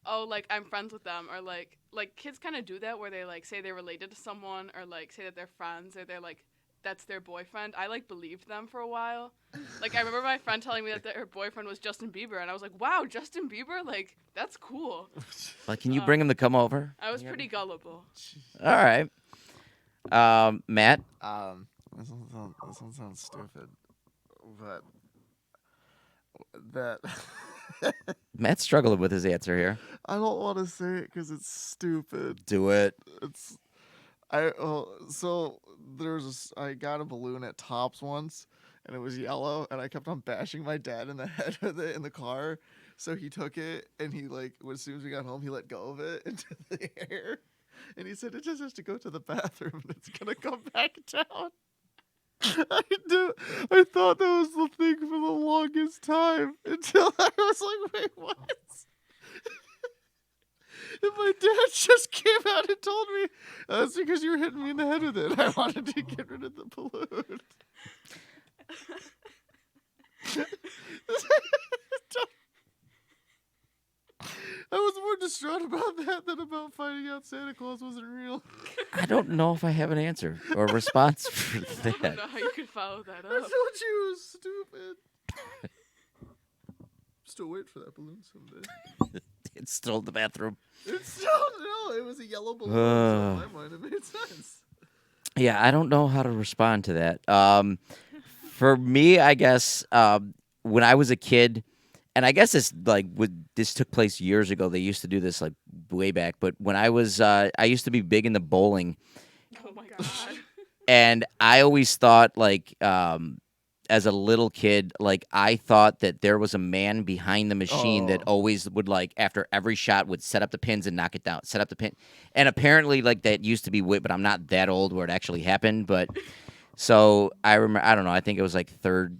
oh, like I'm friends with them, or like kids kind of do that where they like say they're related to someone, or like say that they're friends, or they're like that's their boyfriend. I like believed them for a while. Like I remember my friend telling me that her boyfriend was Justin Bieber, and I was like, wow, Justin Bieber, like that's cool. like, can you bring him to come over? I was pretty gullible. All right. Matt, This one sounds stupid, but that Matt's struggling with his answer here. I don't want to say it because it's stupid. Do it. It's so I got a balloon at Tops once, and it was yellow, and I kept on bashing my dad in the head with it in the car. So he took it, and he like as soon as we got home, he let go of it into the air, and he said it just has to go to the bathroom, and it's gonna come back down. I thought that was the thing for the longest time until I was like, wait, what? And my dad just came out and told me, that's because you were hitting me in the head with it. I wanted to get rid of the balloon. I was more distraught about that than about finding out Santa Claus wasn't real. I don't know if I have an answer or response for I that. don't know how you could follow that I up. told you it was stupid. Still wait for that balloon someday. It's still in the bathroom. It's still, no, it was a yellow balloon. So in my mind, it made sense. Yeah, I don't know how to respond to that. For me, I guess when I was a kid, and I guess it's like this took place years ago. They used to do this like way back. But when I was, I used to be big into bowling, Oh my God. god. and I always thought like as a little kid, like I thought that there was a man behind the machine that Oh. always would like after every shot would set up the pins and knock it down, set up the pin, and apparently like that used to be but I'm not that old where it actually happened, but so I remember I don't know, I think it was like third,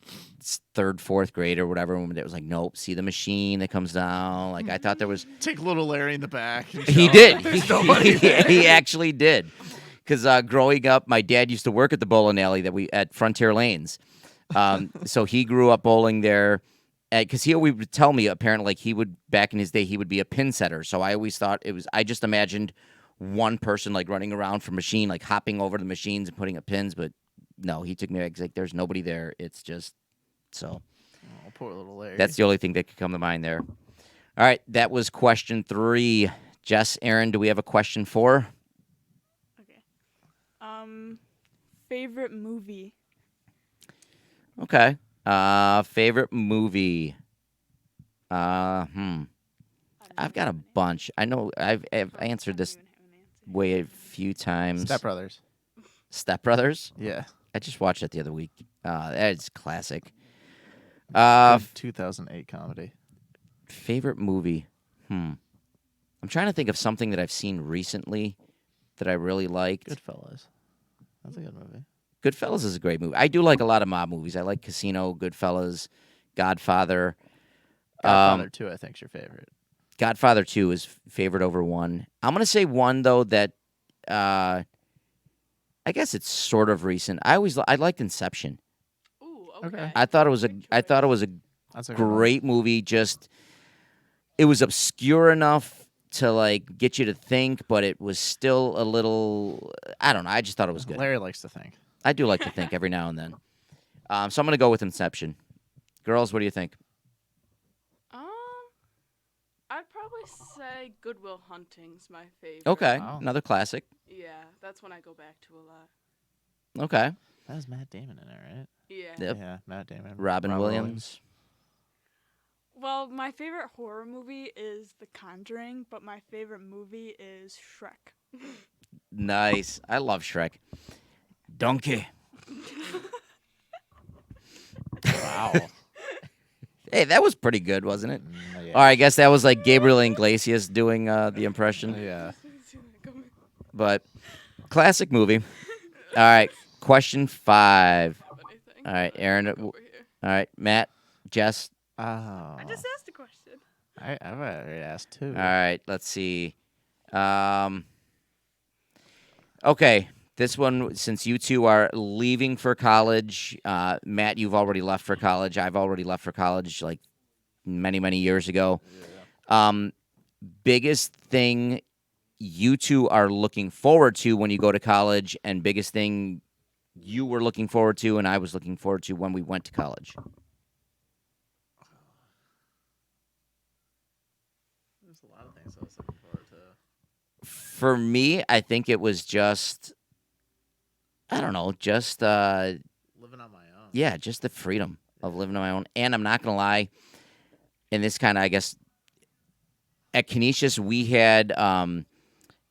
fourth grade or whatever when it was like nope, see the machine that comes down, like I thought there was. Take little Larry in the back. And He show did. him there's nobody there. He actually did. Because growing up, my dad used to work at the bowling alley at Frontier Lanes. So he grew up bowling there. Because he always would tell me, apparently, like he would back in his day, he would be a pin setter. So I always thought it was. I just imagined one person like running around from machine, like hopping over the machines and putting up pins. But no, he took me back. He's like, there's nobody there. It's just so. Oh, poor little Larry. That's the only thing that could come to mind there. All right, that was question 3. Jess, Erin, do we have a question 4? Okay. Favorite movie? Okay. Favorite movie. I've got a bunch. I know I've answered this way a few times. Step Brothers. Step Brothers. Yeah. I just watched it the other week. That's classic. Good 2008 comedy. Favorite movie. I'm trying to think of something that I've seen recently that I really liked. Goodfellas. That's a good movie. Goodfellas is a great movie. I do like a lot of mob movies. I like Casino, Goodfellas, Godfather. Godfather 2, I think, is your favorite. Godfather 2 is favorite over 1. I'm going to say 1, though, that I guess it's sort of recent. I liked Inception. Ooh, Okay. okay. I thought it was a That's a good one. great movie. Just it was obscure enough to like get you to think, but it was still a little. I don't know. I just thought it was good. Larry likes to think. I do like to think every now and then. So I'm going to go with Inception. Girls, what do you think? I'd probably say Goodwill Hunting's my favorite. Okay, Wow. another classic. Yeah, that's one I go back to a lot. Okay, That was Matt Damon in it, right? Yeah. Yep. Yeah, Matt Damon. Robin Williams. Well, my favorite horror movie is The Conjuring, but my favorite movie is Shrek. Nice. I love Shrek. Donkey. Wow. Hey, that was pretty good, wasn't it? Yeah. All right, I guess that was like Gabriel Iglesias doing the impression. Yeah. But classic movie. All right, question 5. Anything. All right, Erin. Look All over here. right, Matt, Jess. Oh. I just asked a question. I've already asked too. All right, let's see. Okay, this one, since you two are leaving for college, Matt, you've already left for college. I've already left for college like many, many years ago. Biggest thing you two are looking forward to when you go to college, and biggest thing you were looking forward to and I was looking forward to when we went to college. There's a lot of things I was looking forward to. For me, I think it was just, I don't know, just Living on my own. yeah, just the freedom of living on my own. And I'm not gonna lie, and this kind of, I guess, at Canisius we had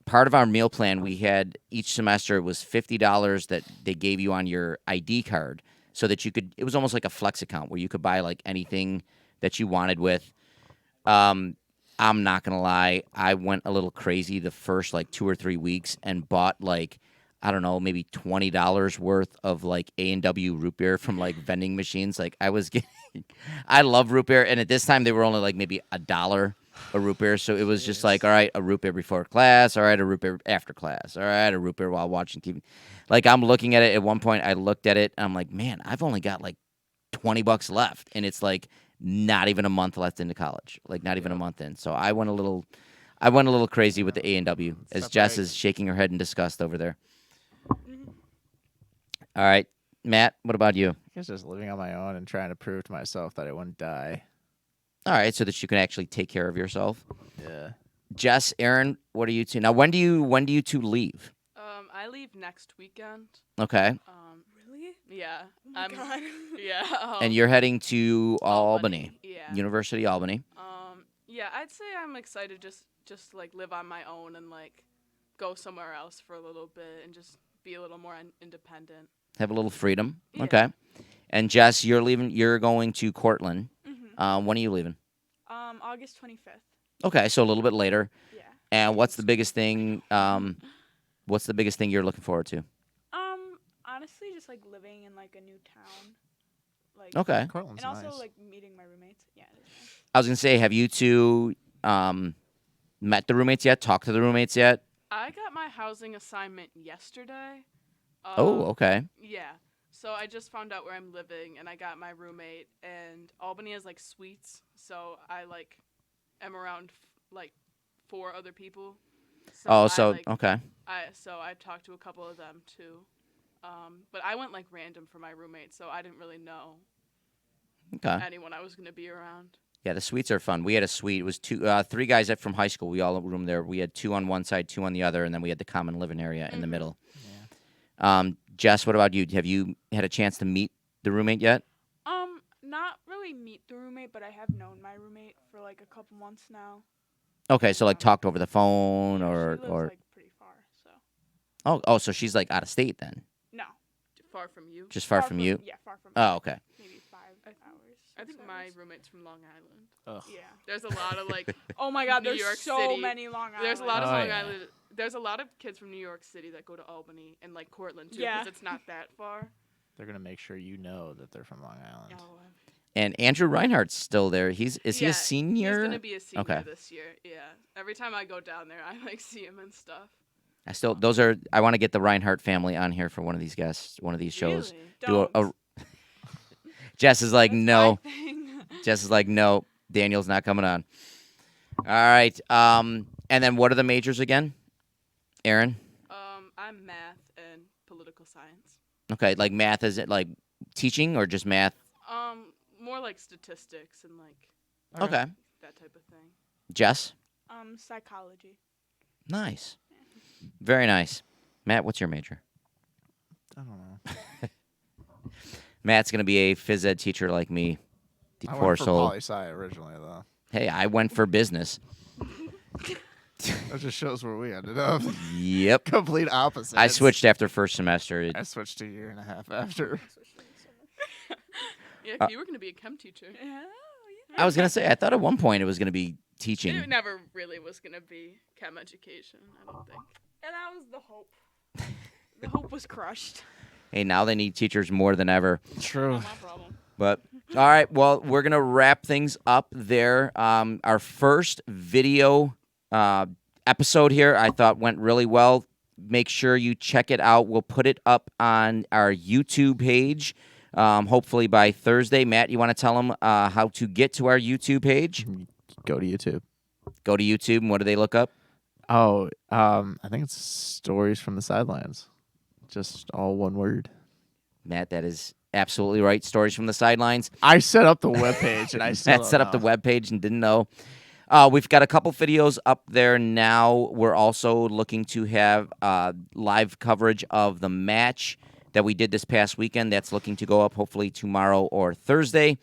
part of our meal plan. We had each semester it was $50 that they gave you on your ID card, so that you could. It was almost like a flex account where you could buy like anything that you wanted with. I'm not gonna lie, I went a little crazy the first like 2 or 3 weeks and bought like, I don't know, maybe $20 worth of like A&W root beer from like vending machines. Like I was getting, I love root beer, and at this time they were only like maybe $1 a root beer. So it was just like, all right, a root beer before class, all right, a root beer after class, all right, a root beer while watching TV. Like I'm looking at it. At one point, I looked at it, and I'm like, man, I've only got like $20 left, and it's like not even a month left into college, like not even a month in. So I went a little crazy with the A&W, as Jess is shaking her head in disgust over there. All right, Matt, what about you? I guess just living on my own and trying to prove to myself that I wouldn't die. All right, so that you can actually take care of yourself. Yeah. Jess, Erin, what are you two? Now, when do you two leave? I leave next weekend. Okay, Really? Yeah. Oh my god. Yeah. and you're heading to Albany, Yeah. University of Albany. Yeah, I'd say I'm excited just like live on my own and like go somewhere else for a little bit and just be a little more independent. Have a little freedom. Yeah. Okay, and Jess, you're leaving. You're going to Cortland. Mhm. When are you leaving? August 25th. Okay, so a little bit later. Yeah. And what's the biggest thing? What's the biggest thing you're looking forward to? Honestly, just like living in like a new town. Like Okay. Cortland's and also nice. like meeting my roommates. Yeah, it is nice. I was gonna say, have you two met the roommates yet? Talked to the roommates yet? I got my housing assignment yesterday. Oh, okay. Yeah. So I just found out where I'm living, and I got my roommate. And Albany has like suites, so I like am around like 4 other people. Oh, I, so like, okay. So I talked to a couple of them too. But I went like random for my roommate, so I didn't really know Okay. anyone I was gonna be around. Yeah, the suites are fun. We had a suite. It was 3 guys up from high school. We all roomed there. We had 2 on one side, 2 on the other, and then we had the common living area in the middle. Jess, what about you? Have you had a chance to meet the roommate yet? Not really meet the roommate, but I have known my roommate for like a couple months now. Okay, so like talked over the phone or she lives like pretty far, so oh, so she's like out of state then. no. Far from you. Just far from you. Yeah, far from. Oh, okay. Maybe 5 hours. I think 6 my hours. roommate's from Long Island. Ugh. Yeah. There's a lot of like Oh my God, New there's York so City. many Long Island. There's a lot of Oh, Long yeah. Island. There's a lot of kids from New York City that go to Albany and like Cortland too, Yeah. because it's not that far. They're gonna make sure you know that they're from Long Island. Oh, And Andrew Reinhardt's still there. Is he yeah, a senior? He's gonna be a senior Okay. this year. Yeah. Every time I go down there, I like see him and stuff. I want to get the Reinhardt family on here for one of these guests, one of these shows. Really? Do Jess is like, That's no. my thing. Jess is like, no. Daniel's not coming on. All right. And then what are the majors again? Erin? I'm math and political science. Okay, like math, is it like teaching or just math? More like statistics and like Okay. that type of thing. Jess? Psychology. Nice. Very nice. Matt, what's your major? I don't know. Matt's going to be a phys ed teacher like me. I Poor went for soul. poli-sci originally, though. Hey, I went for business. That just shows where we ended up. Yep. Complete opposite. I switched after first semester. I switched a year and a half after. Yeah, 'cause you were gonna be a chem teacher. Yeah. I was gonna say I thought at one point it was gonna be It teaching. never really was gonna be chem education. I don't think. And that was the hope. The hope was crushed. Hey, now they need teachers more than ever. True. Not my problem. But all right, well, we're gonna wrap things up there. Our first video episode here, I thought went really well. Make sure you check it out. We'll put it up on our YouTube page. Hopefully by Thursday. Matt, you want to tell them how to get to our YouTube page? Go to YouTube. Go to YouTube, and what do they look up? Oh, I think it's Stories from the Sidelines. Just all one word. Matt, that is absolutely right. Stories from the Sidelines. I set up the webpage and I still Matt set up the webpage and didn't know. We've got a couple videos up there now. We're also looking to have live coverage of the match that we did this past weekend. That's looking to go up hopefully tomorrow or Thursday.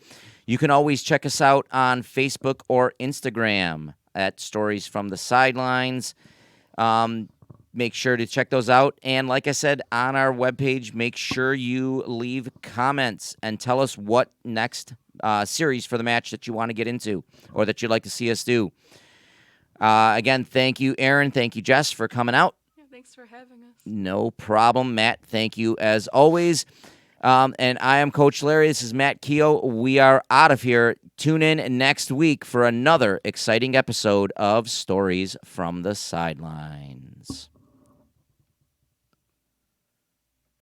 You can always check us out on Facebook or Instagram at Stories from the Sidelines. Make sure to check those out. And like I said, on our webpage, make sure you leave comments and tell us what next series for the match that you want to get into or that you'd like to see us do. Again, thank you, Erin. Thank you, Jess, for coming out. Yeah, thanks for having us. No problem, Matt. Thank you as always. And I am Coach Larry. This is Matt Keogh. We are out of here. Tune in next week for another exciting episode of Stories from the Sidelines.